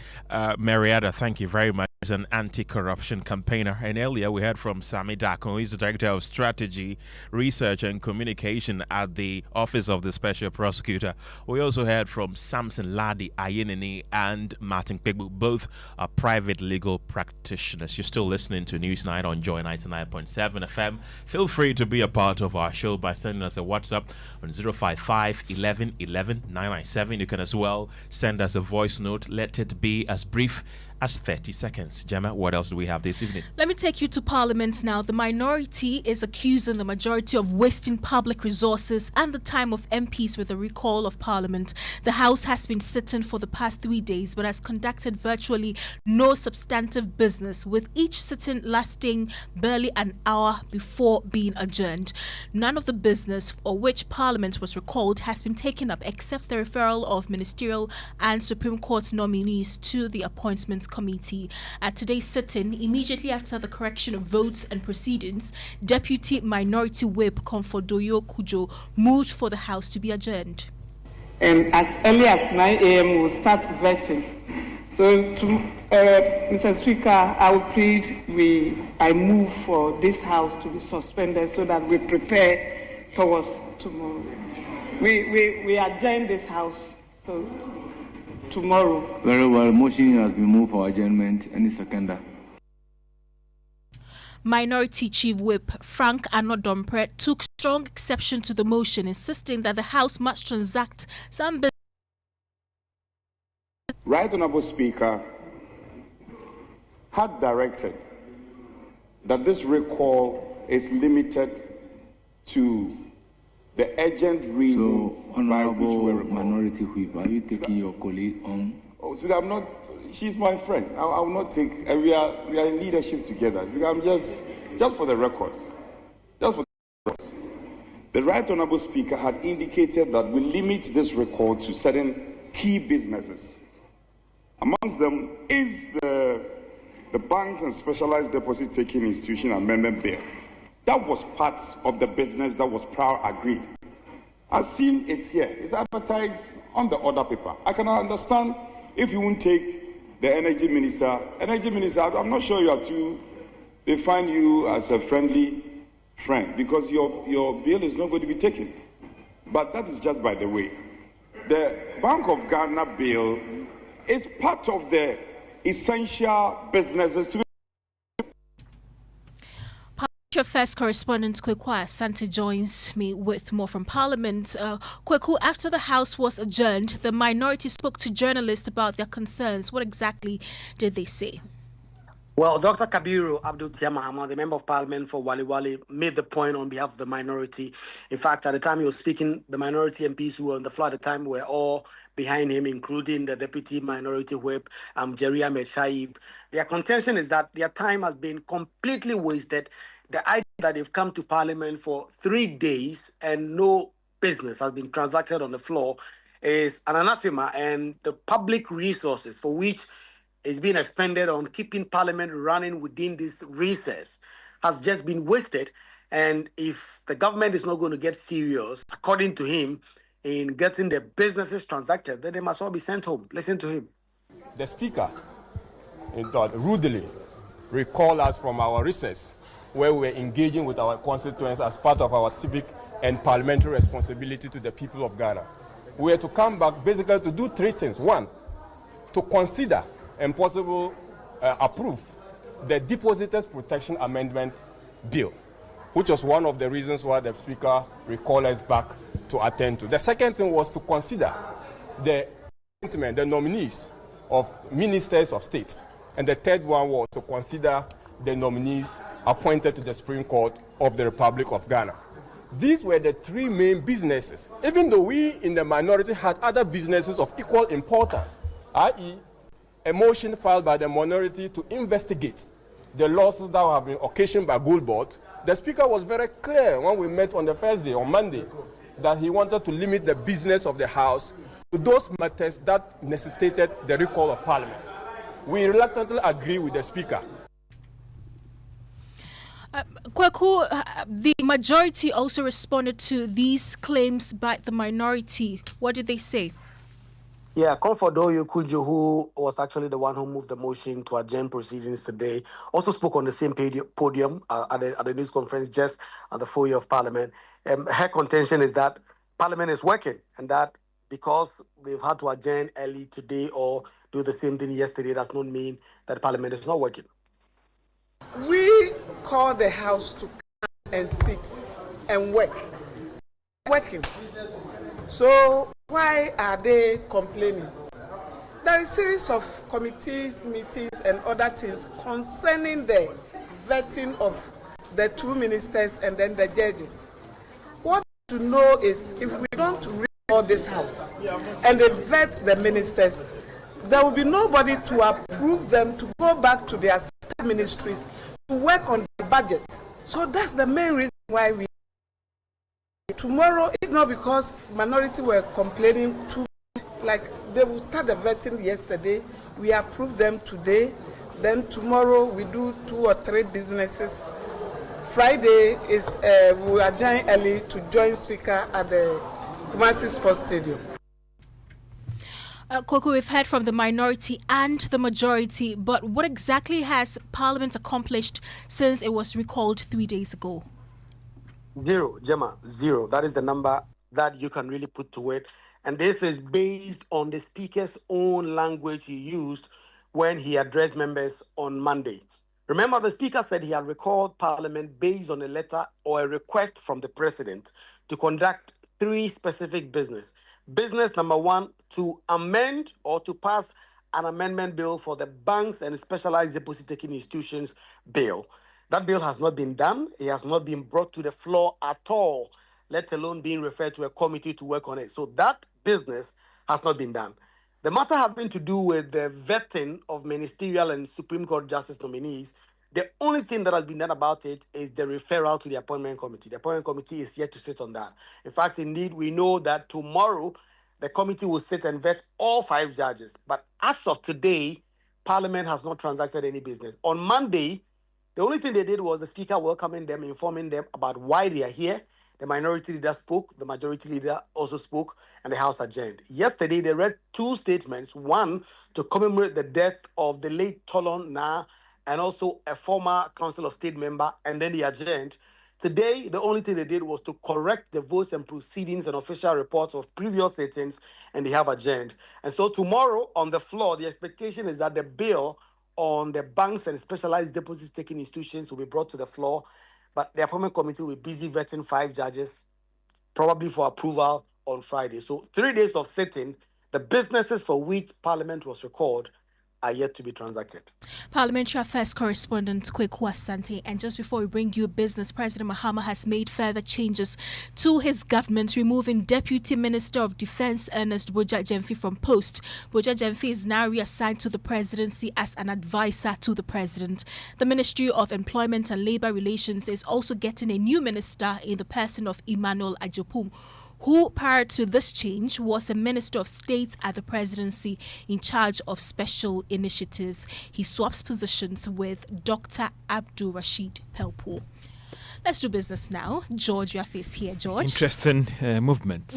Marietta, thank you very much. As an anti-corruption campaigner. And earlier we heard from Sammy Dako, who is the Director of Strategy, Research and Communication at the Office of the Special Prosecutor. We also heard from Samson Ladi Ayenini and Martin Pegbu. Both are private legal practitioners. You're still listening to Newsnight on Joy 99.7 FM. Feel free to be a part of our show by sending us a WhatsApp on 055 11 11 997. You can as well send us a voice note. Let it be as brief as 30 seconds. Gemma, what else do we have this evening? Let me take you to Parliament now. The minority is accusing the majority of wasting public resources and the time of MPs with the recall of Parliament. The House has been sitting for the past 3 days but has conducted virtually no substantive business, with each sitting lasting barely an hour before being adjourned. None of the business for which Parliament was recalled has been taken up except the referral of ministerial and Supreme Court nominees to the Appointments Committee. At today's sitting, immediately after the correction of votes and proceedings, Deputy Minority Whip Comfordoyo Kujo moved for the House to be adjourned. And as early as 9 a.m. we'll start vetting. So, Mr. Speaker, I will plead I move for this House to be suspended so that we prepare towards tomorrow. We adjourn this House tomorrow. Very well. Motion has been moved for adjournment. Any seconder? Minority Chief Whip Frank Anodompre took strong exception to the motion, insisting that the House must transact some business. Right Honourable Speaker had directed that this recall is limited to the urgent reasons by which we recall. Minority Whip, are you taking your colleague on? Oh, so I'm not. She's my friend. I will not take. And we are in leadership together. I'm just for the records. Just for the records. The Right Honourable Speaker had indicated that we limit this recall to certain key businesses. Amongst them is the Banks and Specialized Deposit Taking Institution Amendment Bill. That was part of the business that was prior agreed. I've seen it's here. It's advertised on the order paper. I can understand if you won't take the Energy Minister. Energy Minister, I'm not sure you are too. They find you as a friendly friend because your bill is not going to be taken. But that is just by the way. The Bank of Ghana bill is part of the essential businesses to be. Your first correspondent, Kweku Asante, joins me with more from Parliament. Kweku, after the House was adjourned, the minority spoke to journalists about their concerns. What exactly did they say? Well, Dr. Kabiru Abdul Tiamahama, the Member of Parliament for Wali Wali, made the point on behalf of the minority. In fact, at the time he was speaking, the minority MPs who were on the floor at the time were all behind him, including the Deputy Minority Whip, Jerry Ahmed Shaib. Their contention is that their time has been completely wasted. The idea that they've come to Parliament for 3 days and no business has been transacted on the floor is an anathema, and the public resources for which is being expended on keeping Parliament running within this recess has just been wasted. And if the government is not going to get serious, according to him, in getting their businesses transacted, then they must all be sent home. Listen to him. The Speaker, in thought, rudely recalled us from our recess, where we were engaging with our constituents as part of our civic and parliamentary responsibility to the people of Ghana. We were to come back basically to do 3 things. 1, to consider and possibly approve the Depositors Protection Amendment Bill, which was one of the reasons why the Speaker recalled us back to attend to. The second thing was to consider the nominees of ministers of state. And the third one was to consider the nominees appointed to the Supreme Court of the Republic of Ghana. These were the three main businesses, even though we in the minority had other businesses of equal importance, i.e., a motion filed by the minority to investigate the losses that have been occasioned by Gold Board. The Speaker was very clear when we met on the first day, on Monday, that he wanted to limit the business of the House to those matters that necessitated the recall of Parliament. We reluctantly agree with the Speaker. Kwaku, the majority also responded to these claims by the minority. What did they say? Yeah, Comfort Doyo Kujo, who was actually the one who moved the motion to adjourn proceedings today, also spoke on the same podium at the news conference just at the full year of Parliament. Her contention is that Parliament is working, and that because they've had to adjourn early today or do the same thing yesterday, does not mean that Parliament is not working. We call the House to come and sit and work. Working. So why are they complaining? There is a series of committees, meetings, and other things concerning the vetting of the two ministers and then the judges. What to know is if we don't record this House and they vet the ministers, there will be nobody to approve them to go back to their state ministries to work on the budget. So that's the main reason why we. Tomorrow is not because minority were complaining too much, like they will start the vetting yesterday. We approve them today. Then tomorrow we do 2 or 3 businesses. Friday is we are joining early to join Speaker at the Kumasi Sports Stadium. Koko, we've heard from the minority and the majority, but what exactly has Parliament accomplished since it was recalled 3 days ago? 0, Gemma, 0. That is the number that you can really put to it. And this is based on the Speaker's own language he used when he addressed members on Monday. Remember, the Speaker said he had recalled Parliament based on a letter or a request from the President to conduct 3 specific business. Business number 1, to amend or to pass an amendment bill for the banks and specialized deposit-taking institutions bill. That bill has not been done. It has not been brought to the floor at all, let alone being referred to a committee to work on it. So that business has not been done. The matter having to do with the vetting of ministerial and Supreme Court justice nominees, the only thing that has been done about it is the referral to the appointment committee. The appointment committee is yet to sit on that. In fact, indeed, we know that tomorrow the committee will sit and vet all 5 judges. But as of today, Parliament has not transacted any business. On Monday, the only thing they did was the Speaker welcoming them, informing them about why they are here. The minority leader spoke, the majority leader also spoke, and the House adjourned. Yesterday, they read 2 statements, one to commemorate the death of the late Tolon Na, and also a former Council of State member, and then they adjourned. Today, the only thing they did was to correct the votes and proceedings and official reports of previous sittings, and they have adjourned. And so tomorrow, on the floor, the expectation is that the bill on the banks and specialized deposit-taking institutions will be brought to the floor, but the appointment committee will be busy vetting 5 judges, probably for approval on Friday. So 3 days of sitting, the businesses for which Parliament was recalled are yet to be transacted. Parliamentary Affairs Correspondent Kweku Asante. And just before we bring you business, President Mahama has made further changes to his government, removing Deputy Minister of Defense Ernest Boja Gyamfi from post. Boja Gyamfi is now reassigned to the presidency as an advisor to the president. The Ministry of Employment and Labour Relations is also getting a new minister in the person of Emmanuel Ajopum, who prior to this change was a Minister of State at the presidency in charge of special initiatives. He swaps positions with Dr. Abdul Rashid Pelpo. Let's do business now. George, your face here, George. Interesting movement.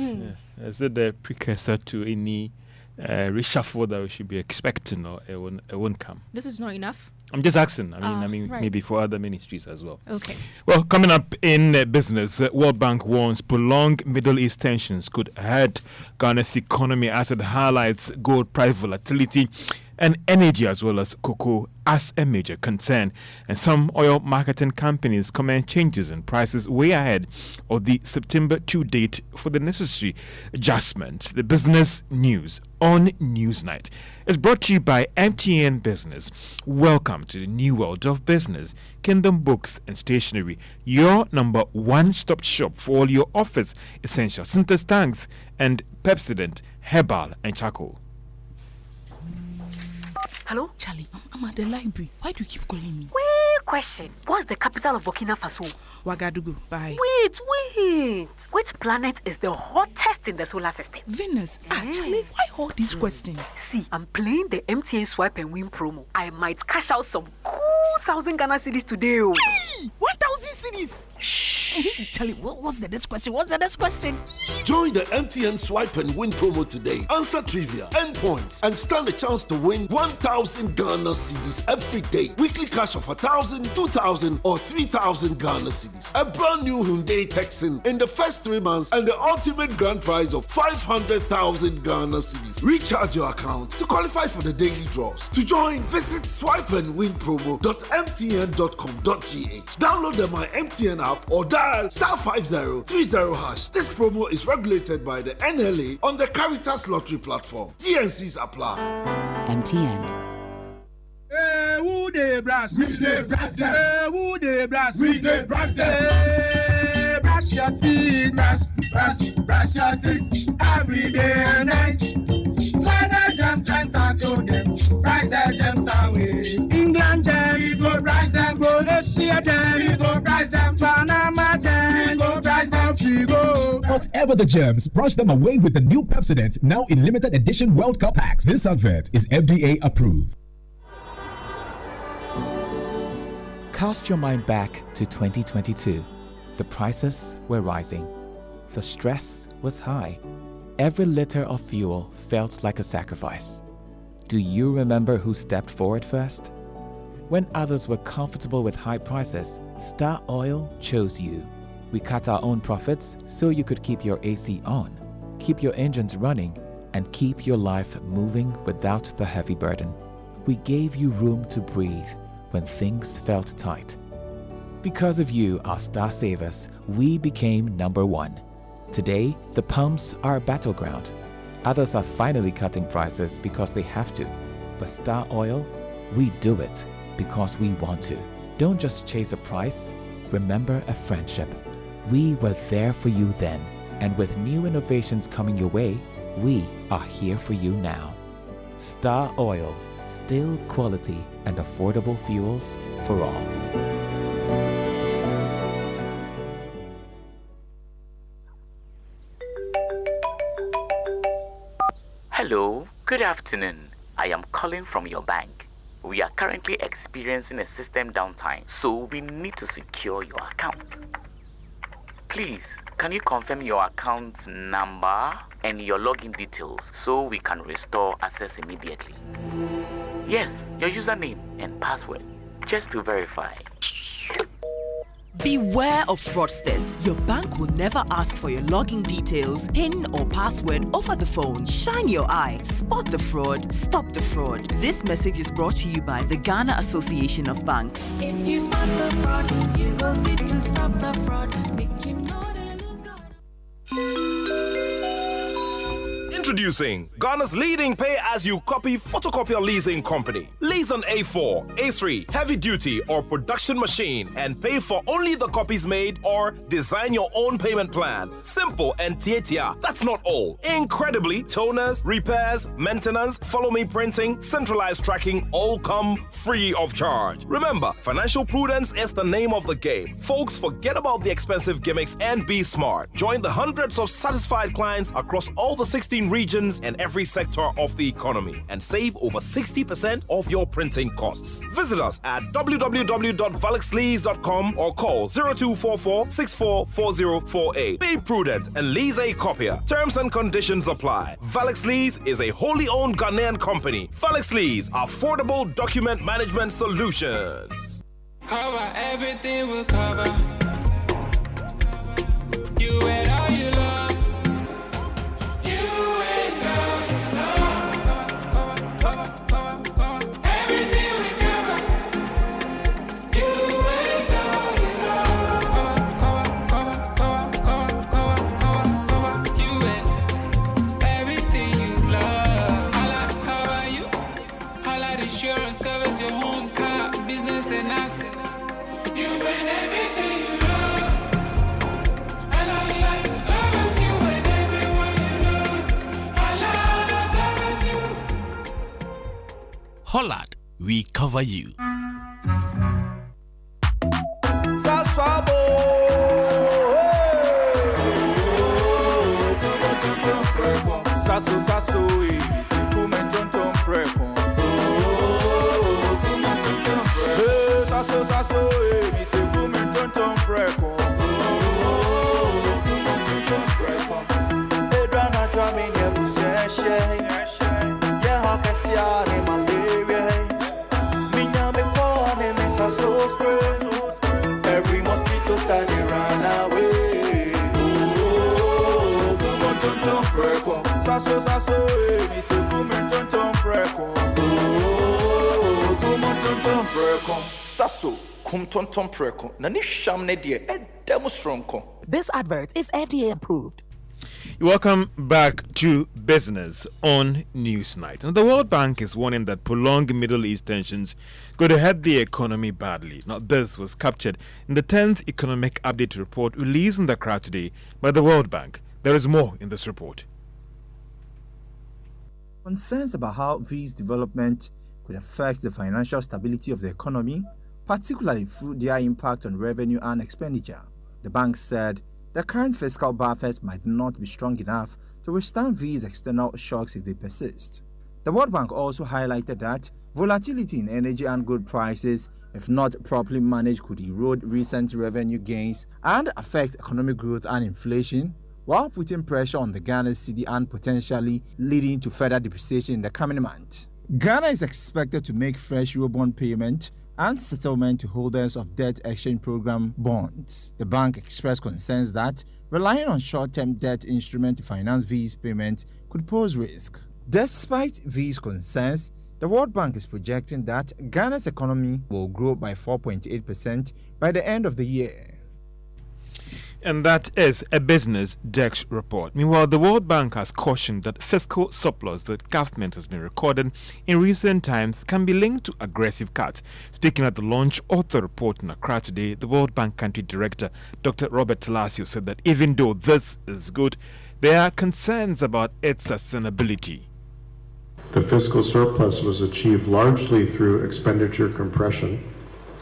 Is it the precursor to any reshuffle that we should be expecting, or it won't come? This is not enough. I'm just asking. I mean, right. Maybe for other ministries as well. Okay. Well, coming up in business, World Bank warns prolonged Middle East tensions could hurt Ghana's economy as it highlights gold price volatility. and energy as well as cocoa as a major concern. And some oil marketing companies commend changes in prices way ahead of the September 2 date for the necessary adjustment. The business news on Newsnight is brought to you by MTN Business. Welcome to the new world of business. Kingdom Books and Stationery, your number one-stop shop for all your office essentials, Sinter's tanks and Pepsodent, Herbal and Charcoal. Hello? Charlie, I'm at the library. Why do you keep calling me? Wait, question. What's the capital of Burkina Faso? Ouagadougou. Bye. Wait. Which planet is the hottest in the solar system? Venus. Charlie, why all these questions? See, I'm playing the MTN Swipe and Win promo. I might cash out some cool 1,000 Ghana cedis today. 1,000 cedis? Shh. Charlie, what's the next question? Join the MTN Swipe and Win promo today. Answer trivia, earn points, and stand a chance to win 1,000 Ghana cedis every day. Weekly cash of 1,000, 2,000, or 3,000 Ghana cedis. A brand new Hyundai Texan in the first 3 months, and the ultimate grand prize of 500,000 Ghana cedis. Recharge your account to qualify for the daily draws. To join, visit swipeandwinpromo.mtn.com.gh. Download the My MTN app or dial *5030#. This promo is regulated by the NLA on the Caritas Lottery platform. TNCs apply. MTN. Who dey brush? We dey brush them. Who dey brush? We dey brush them. Brush your teeth. Brush your teeth. Every day and night. Slide the gems and tackle them. Brush the gems away. England gem, we go brush them. Asia gem, we go brush them. Panama gem, we go brush them. We go. Whatever the gems, brush them away with the new Pepsodent, now in limited edition World Cup packs. This advert is FDA approved. Cast your mind back to 2022. The prices were rising. The stress was high. Every liter of fuel felt like a sacrifice. Do you remember who stepped forward first? When others were comfortable with high prices, Star Oil chose you. We cut our own profits so you could keep your AC on, keep your engines running, and keep your life moving without the heavy burden. We gave you room to breathe when things felt tight. Because of you, our star savers, we became number one. Today, the pumps are a battleground. Others are finally cutting prices because they have to. But Star Oil, we do it because we want to. Don't just chase a price, remember a friendship. We were there for you then, and with new innovations coming your way, we are here for you now. Star Oil, still quality and affordable fuels for all. Hello, good afternoon. I am calling from your bank. We are currently experiencing a system downtime, so we need to secure your account. Please, can you confirm your account number and your login details so we can restore access immediately? Yes, your username and password, just to verify. Beware of fraudsters. Your bank will never ask for your login details, PIN or password over the phone. Shine your eye. Spot the fraud. Stop the fraud. This message is brought to you by the Ghana Association of Banks. If you spot the fraud, you go fit to stop the fraud. Make you know that it's God. Introducing Ghana's leading pay-as-you-copy photocopier leasing company. Lease an A4, A3, heavy-duty or production machine and pay for only the copies made, or design your own payment plan. Simple and tietia. That's not all. Incredibly, toners, repairs, maintenance, follow-me printing, centralized tracking all come free of charge. Remember, financial prudence is the name of the game. Folks, forget about the expensive gimmicks and be smart. Join the hundreds of satisfied clients across all the 16 regions and every sector of the economy and save over 60% of your printing costs. Visit us at www.valexlease.com or call 0244-644048. Be prudent and lease a copier. Terms and conditions apply. Valex Lease is a wholly owned Ghanaian company. Valex Lease, affordable document management solutions. Cover everything will cover. You and all you love. Holland, we cover you. Every mosquito standing run away. Oh, come on, tonton preko. Sasso, me say come on, tonton preko. Oh, come on, tonton preko. Sasso, come tonton preko. Nani shamne die demo stronko. This advert is FDA approved. Welcome back to Business on Newsnight. Now, the World Bank is warning that prolonged Middle East tensions could hurt the economy badly. Now, this was captured in the 10th Economic Update report released in the crowd today by the World Bank. There is more in this report. Concerns about how these developments could affect the financial stability of the economy, particularly through their impact on revenue and expenditure. The bank said the current fiscal buffers might not be strong enough to withstand these external shocks if they persist. The World Bank also highlighted that volatility in energy and good prices, if not properly managed, could erode recent revenue gains and affect economic growth and inflation, while putting pressure on the Ghana cedi and potentially leading to further depreciation in the coming months. Ghana is expected to make fresh reborn payment and settlement to holders of debt exchange program bonds. The bank expressed concerns that relying on short-term debt instruments to finance these payments could pose risk. Despite these concerns, the World Bank is projecting that Ghana's economy will grow by 4.8% by the end of the year. And that is a Business Desk report. Meanwhile, the World Bank has cautioned that fiscal surplus that government has been recording in recent times can be linked to aggressive cuts. Speaking at the launch of the report in Accra today, the World Bank Country Director, Dr. Robert Talasio, said that even though this is good, there are concerns about its sustainability. The fiscal surplus was achieved largely through expenditure compression.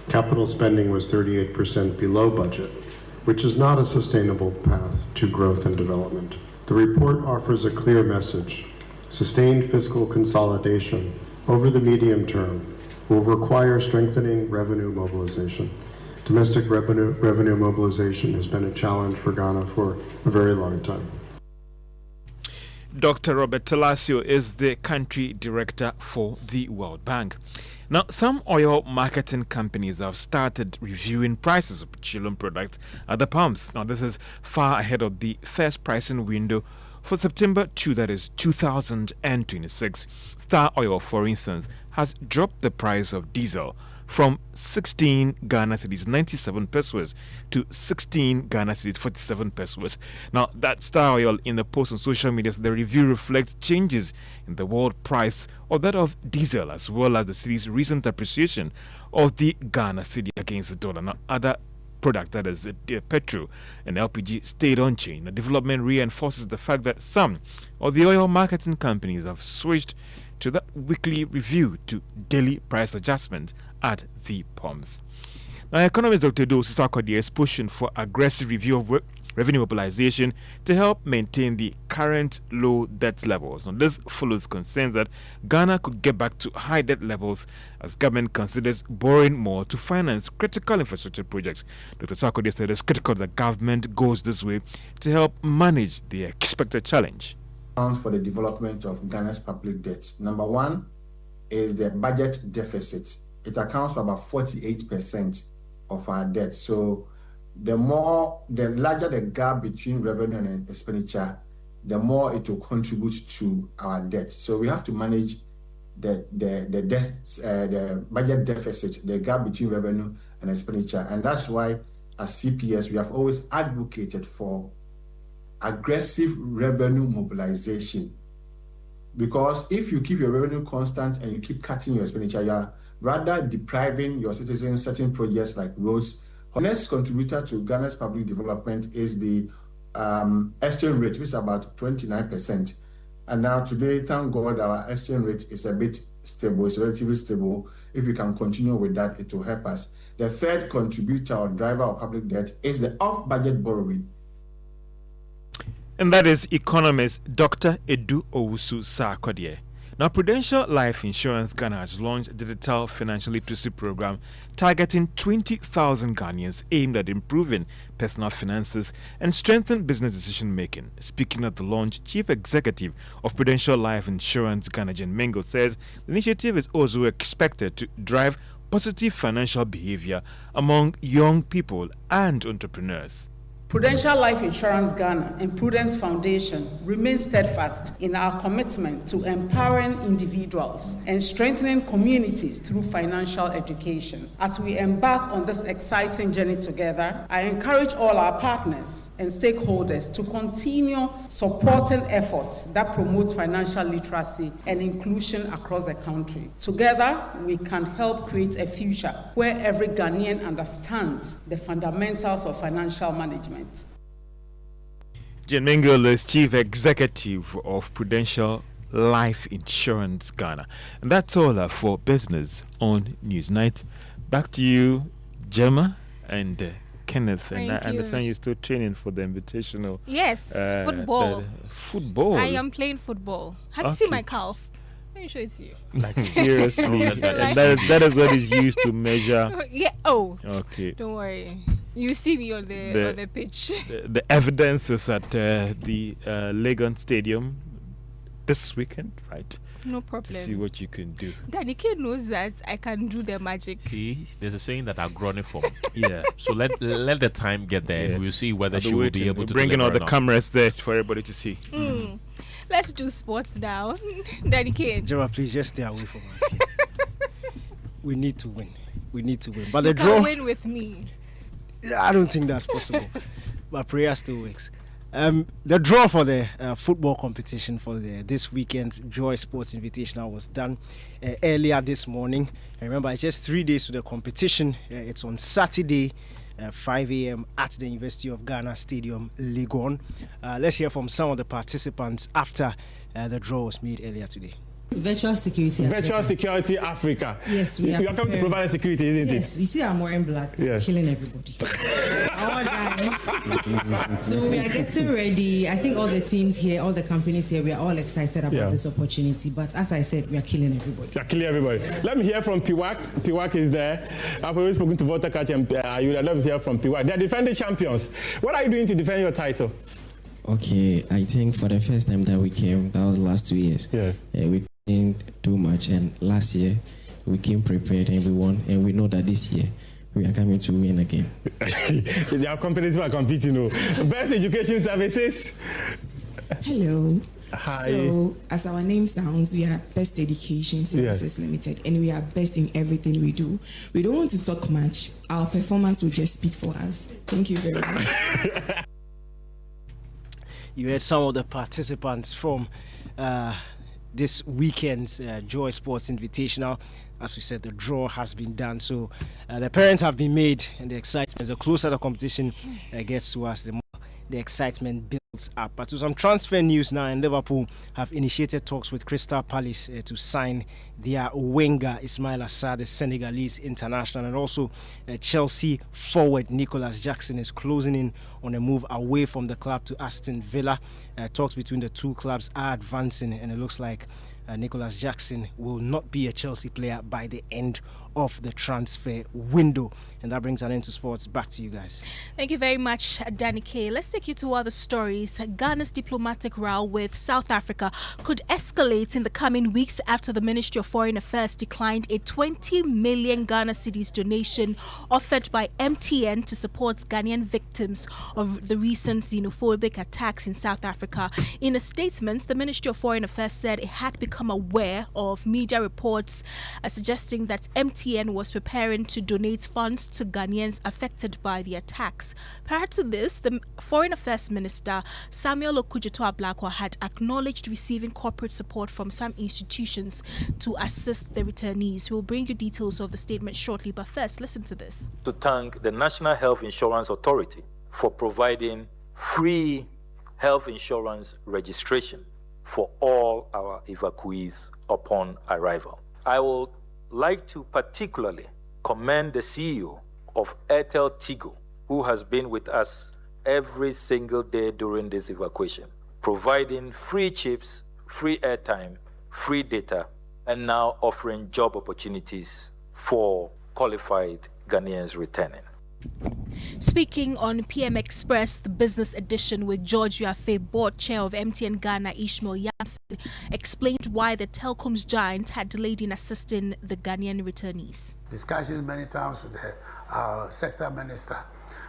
Capital spending was 38% below budget, which is not a sustainable path to growth and development. The report offers a clear message. Sustained fiscal consolidation over the medium term will require strengthening revenue mobilization. Domestic revenue mobilization has been a challenge for Ghana for a very long time. Dr. Robert Talasio is the country director for the World Bank. Now, some oil marketing companies have started reviewing prices of petroleum products at the pumps. Now, this is far ahead of the first pricing window for September 2, that is 2026. Star Oil, for instance, has dropped the price of diesel from 16 Ghana cedis 97 pesos to 16 Ghana cedis 47 pesos. Now, that Star Oil in the post on social media, the review reflects changes in the world price of that of diesel, as well as the city's recent appreciation of the Ghana cedi against the dollar. Now, other product, that is petrol and LPG, stayed unchanged. The development reinforces the fact that some of the oil marketing companies have switched to that weekly review to daily price adjustments at the pumps. Now, economist Dr. Dosu Sarkodie is pushing for aggressive review of revenue mobilization to help maintain the current low debt levels. Now, this follows concerns that Ghana could get back to high debt levels as government considers borrowing more to finance critical infrastructure projects. Dr. Sarkodie said it's critical that government goes this way to help manage the expected challenge. For the development of Ghana's public debt. Number one is the budget deficit. It accounts for about 48% of our debt. So the larger the gap between revenue and expenditure, the more it will contribute to our debt. So we have to manage the budget deficit, the gap between revenue and expenditure. And that's why as CPS, we have always advocated for aggressive revenue mobilization, because if you keep your revenue constant and you keep cutting your expenditure, you are rather depriving your citizens certain projects like roads. The next contributor to Ghana's public development is the exchange rate, which is about 29%. And now today, thank God, our exchange rate is a bit stable, it's relatively stable. If we can continue with that, it will help us. The third contributor or driver of public debt is the off-budget borrowing. And that is economist Dr. Edu Owusu Sarkodie. Now, Prudential Life Insurance Ghana has launched a digital financial literacy program targeting 20,000 Ghanaians aimed at improving personal finances and strengthening business decision-making. Speaking at the launch, Chief Executive of Prudential Life Insurance Ghana, Jen Mengo, says the initiative is also expected to drive positive financial behavior among young people and entrepreneurs. Prudential Life Insurance Ghana and Prudence Foundation remain steadfast in our commitment to empowering individuals and strengthening communities through financial education. As we embark on this exciting journey together, I encourage all our partners and stakeholders to continue supporting efforts that promote financial literacy and inclusion across the country. Together, we can help create a future where every Ghanaian understands the fundamentals of financial management. Jen Mengel is Chief Executive of Prudential Life Insurance Ghana. And that's all for business on Newsnight. Back to you, Gemma and Kenneth. And I understand you're still training for the invitational. Yes, football. Football? I am playing football. Have you seen my calf? Let me show it to you. Like seriously? And that is what is used to measure. Yeah. Oh. Okay. Don't worry. You see me on the pitch. The evidence is at the Legon Stadium this weekend, right? No problem. To see what you can do. Daddy K knows that I can do the magic. See, there's a saying that I've grown it from. Yeah. So let the time get there, and we'll see whether she will be able to. Bringing all the cameras there for everybody to see. Let's do sports now. Daddy K. Gemma, please just stay away from our team. We need to win. We need to win. But you the draw. Win with me. I don't think that's possible. But prayer still works. The draw for the football competition for this weekend's Joy Sports Invitational was done earlier this morning. And remember, it's just 3 days to the competition. It's on Saturday, 5 a.m. at the University of Ghana Stadium, Legon. Let's hear from some of the participants after the draw was made earlier today. Virtual Security Africa. Virtual Security Africa. Yes, we are coming to provide security, isn't it? Yes, you see I'm wearing black, killing everybody. So we are getting ready. I think all the teams here, all the companies here, we are all excited about this opportunity. But as I said, we are killing everybody. We are killing everybody. Let me hear from Piwak. Piwak is there. I've already spoken to Votakati and Ayuda. Let me hear from Piwak. They are defending champions. What are you doing to defend your title? Okay, I think for the first time that we came, that was last 2 years. We didn't do much, and last year we came prepared and we won, and we know that this year we are coming to win again. There are companies who are competing. Best Education Services. Hello. Hi. So, as our name sounds, we are Best Education Services Limited, and we are best in everything we do. We don't want to talk much. Our performance will just speak for us. Thank you very much. You heard some of the participants from this weekend's Joy Sports Invitational. As we said, the draw has been done, so the parents have been made, and the excitement, the closer the competition gets to us, the more the excitement builds up. But to some transfer news now, and Liverpool have initiated talks with Crystal Palace to sign their winger Ismail Assar, the Senegalese international, and also Chelsea forward Nicholas Jackson is closing in on a move away from the club to Aston Villa. Talks between the two clubs are advancing, and it looks like Nicholas Jackson will not be a Chelsea player by the end of the transfer window. And that brings an end to sports. Back to you guys. Thank you very much, Danny K. Let's take you to other stories. Ghana's diplomatic row with South Africa could escalate in the coming weeks after the Ministry of Foreign Affairs declined a 20 million Ghana cedis donation offered by MTN to support Ghanaian victims of the recent xenophobic attacks in South Africa. In a statement, the Ministry of Foreign Affairs said it had become aware of media reports suggesting that MTN was preparing to donate funds to Ghanaians affected by the attacks. Prior to this, the Foreign Affairs Minister Samuel Okudzeto-Ablakwa had acknowledged receiving corporate support from some institutions to assist the returnees. We'll bring you details of the statement shortly, but first, listen to this. To thank the National Health Insurance Authority for providing free health insurance registration for all our evacuees upon arrival. I would like to particularly commend the CEO of Airtel Tigo, who has been with us every single day during this evacuation, providing free chips, free airtime, free data, and now offering job opportunities for qualified Ghanaians returning. Speaking on PM Express, the business edition with George Uafe, board chair of MTN Ghana, Ishmael Yamson, explained why the telecoms giant had delayed in assisting the Ghanaian returnees. Discussions many times with the sector minister.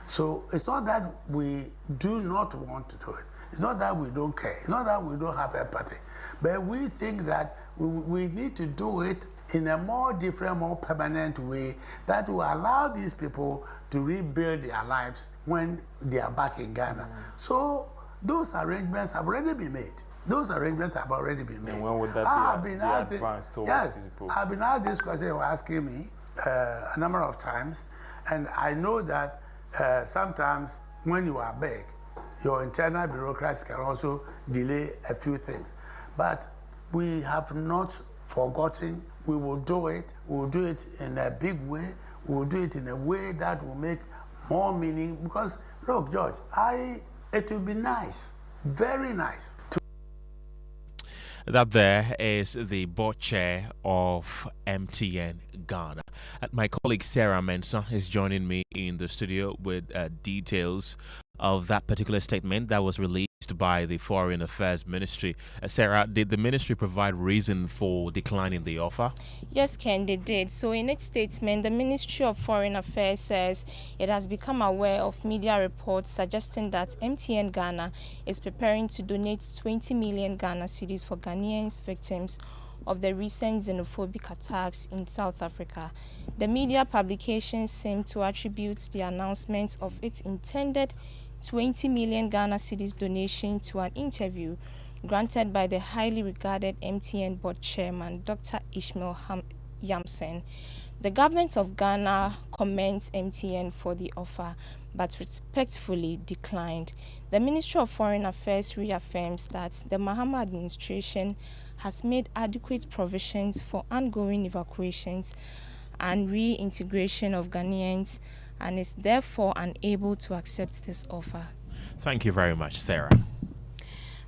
So it's not that we do not want to do it. It's not that we don't care. It's not that we don't have empathy. But we think that we need to do it in a more different, more permanent way that will allow these people to rebuild their lives when they are back in Ghana. So those arrangements have already been made. Those arrangements have already been made. And when would that be advanced towards people? I've been asked this question, you're asking me a number of times, and I know that sometimes when you are big, your internal bureaucracy can also delay a few things. But we have not forgotten. We will do it. We will do it in a big way. We will do it in a way that will make more meaning. Because, look, George, it will be nice, very nice. That there is the board chair of MTN Ghana. My colleague Sarah Mensah is joining me in the studio with details of that particular statement that was released by the Foreign Affairs Ministry. Sarah, did the ministry provide reason for declining the offer? Yes, Ken, they did. So in its statement, the Ministry of Foreign Affairs says it has become aware of media reports suggesting that MTN Ghana is preparing to donate 20 million Ghana cedis for Ghanaians victims of the recent xenophobic attacks in South Africa. The media publications seem to attribute the announcement of its intended 20 million Ghana cedis donation to an interview granted by the highly regarded MTN board chairman, Dr. Ishmael Yamson. The government of Ghana commends MTN for the offer, but respectfully declined. The Ministry of Foreign Affairs reaffirms that the Mahama administration has made adequate provisions for ongoing evacuations and reintegration of Ghanaians and is therefore unable to accept this offer. Thank you very much, Sarah.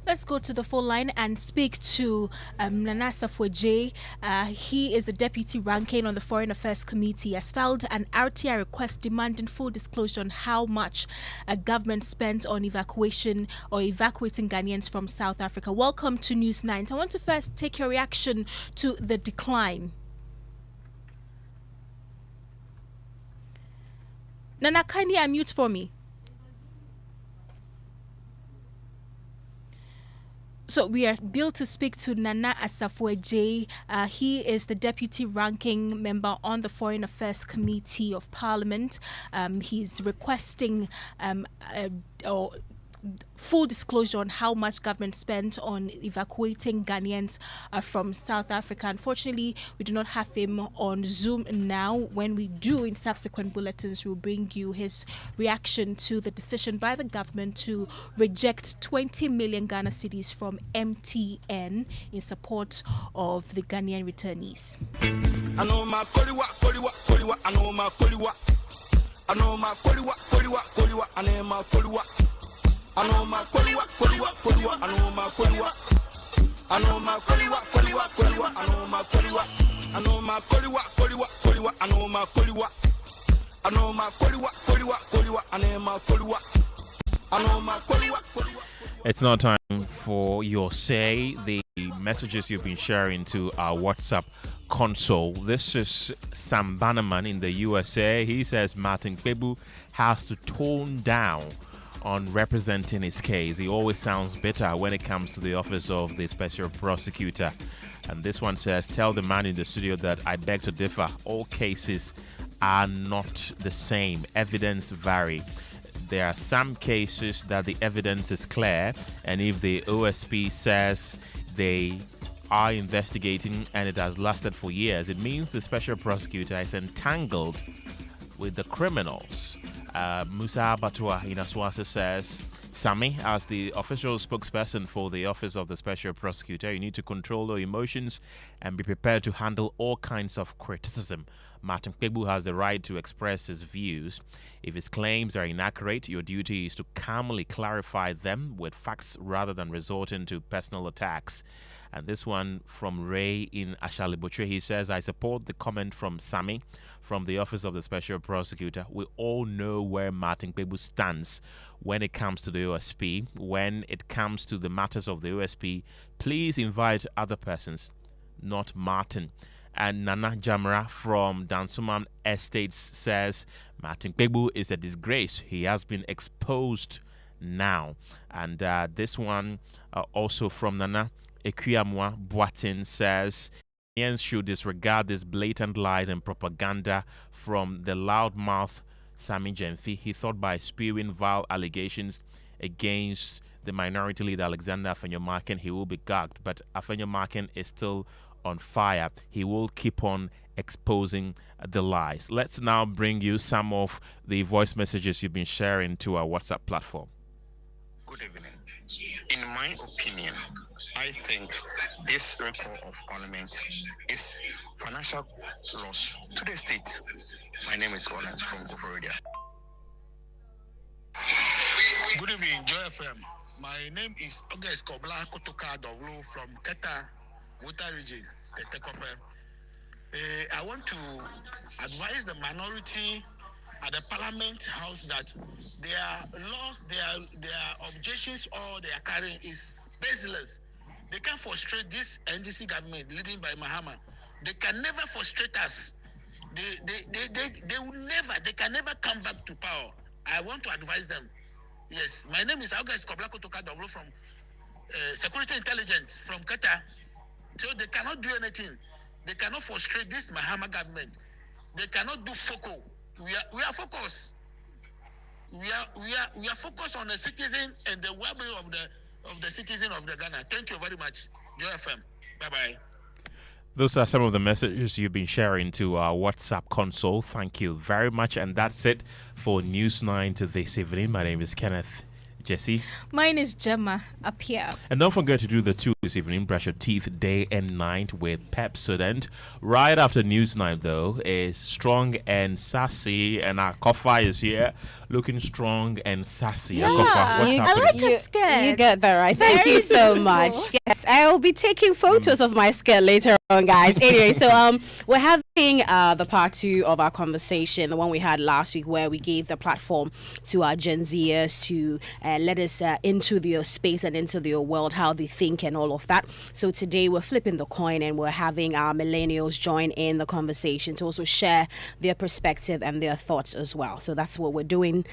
Let's go to the phone line and speak to Nana Asafo. He is the deputy ranking on the Foreign Affairs Committee. Has filed an RTI request demanding full disclosure on how much a government spent on evacuation or evacuating Ghanaians from South Africa. Welcome to News 9. I want to first take your reaction to the decline. Nana, kindly unmute for me. So we are billed to speak to Nana Asafo. He is the deputy ranking member on the Foreign Affairs Committee of Parliament. He's requesting full disclosure on how much government spent on evacuating Ghanaians from South Africa. Unfortunately, we do not have him on Zoom now. When we do, in subsequent bulletins, we'll bring you his reaction to the decision by the government to reject 20 million Ghana cedis from MTN in support of the Ghanaian returnees. Anoma koliwa koliwa koliwa anoma koliwa anoma koliwa koliwa koliwa anoma koliwa anoma koliwa koliwa koliwa anoma koliwa anoma koliwa koliwa koliwa anoma koliwa anoma koliwa koliwa. It's now time for your say, the messages you've been sharing to our WhatsApp console. This is Sam Bannerman in the USA. He says Martin Kpebu has to tone down on representing his case. He always sounds bitter when it comes to the office of the Special Prosecutor. And this one says, tell the man in the studio that I beg to differ. All cases are not the same. Evidence vary. There are some cases that the evidence is clear, and if the OSP says they are investigating and it has lasted for years, it means the Special Prosecutor is entangled with the criminals. Musa Batua in Aswasa says, Sami, as the official spokesperson for the Office of the Special Prosecutor, you need to control your emotions and be prepared to handle all kinds of criticism. Martin Kwabena has the right to express his views. If his claims are inaccurate, your duty is to calmly clarify them with facts rather than resorting to personal attacks. And this one from Ray in Ashalibutre, he says, I support the comment from Sami from the Office of the Special Prosecutor. We all know where Martin Kwabena stands when it comes to the OSP. When it comes to the matters of the OSP, please invite other persons, not Martin. And Nana Jamra from Dansuman Estates says, Martin Kwabena is a disgrace. He has been exposed now. And this one also from Nana Ekuyamwa Boatin says, Kenyans should disregard this blatant lies and propaganda from the loudmouth Sami Jenfi. He thought by spewing vile allegations against the minority leader Alexander Afenyomarkin, he will be gagged. But Afenyomarkin is still on fire. He will keep on exposing the lies. Let's now bring you some of the voice messages you've been sharing to our WhatsApp platform. Good evening. In my opinion, I think this record of parliament is financial loss to the state. My name is Kenneth from Florida. Good evening, Joy FM. My name is August Kobla Kotoka Dovlo from Keta, Wuta region, the Tekope. I want to advise the minority at the Parliament House that their laws, their objections, or their carrying is baseless. They can frustrate this NDC government leading by Mahama. They can never frustrate us. They will never. They can never come back to power. I want to advise them. Yes, my name is August Koblako Tokadovlo from Security Intelligence from Qatar. So they cannot do anything. They cannot frustrate this Mahama government. They cannot do FOCO. We are focused. We are focused on the citizen and the well-being of the citizen of the Ghana. Thank you very much, Joy FM. Bye bye. Those are some of the messages you've been sharing to our WhatsApp console. Thank you very much. And that's it for News 9 this evening. My name is Kenneth. Gyasi. Mine is Gemma, Appiah. And don't forget to do the two this evening. Brush your teeth day and night with Pepsodent. Right after News 9, though, is Strong and Sassy. And our Kofa is here, looking strong and sassy. Yeah, Kofa, what's happening? I like your skirt. You get that right. Thank you so much. Yes, I will be taking photos of my skirt later on, guys. Anyway, so we're having the part 2 of our conversation, the one we had last week, where we gave the platform to our Gen Zers to let us into their space and into their world, how they think and all of that. So today we're flipping the coin and we're having our millennials join in the conversation to also share their perspective and their thoughts as well. So that's what we're doing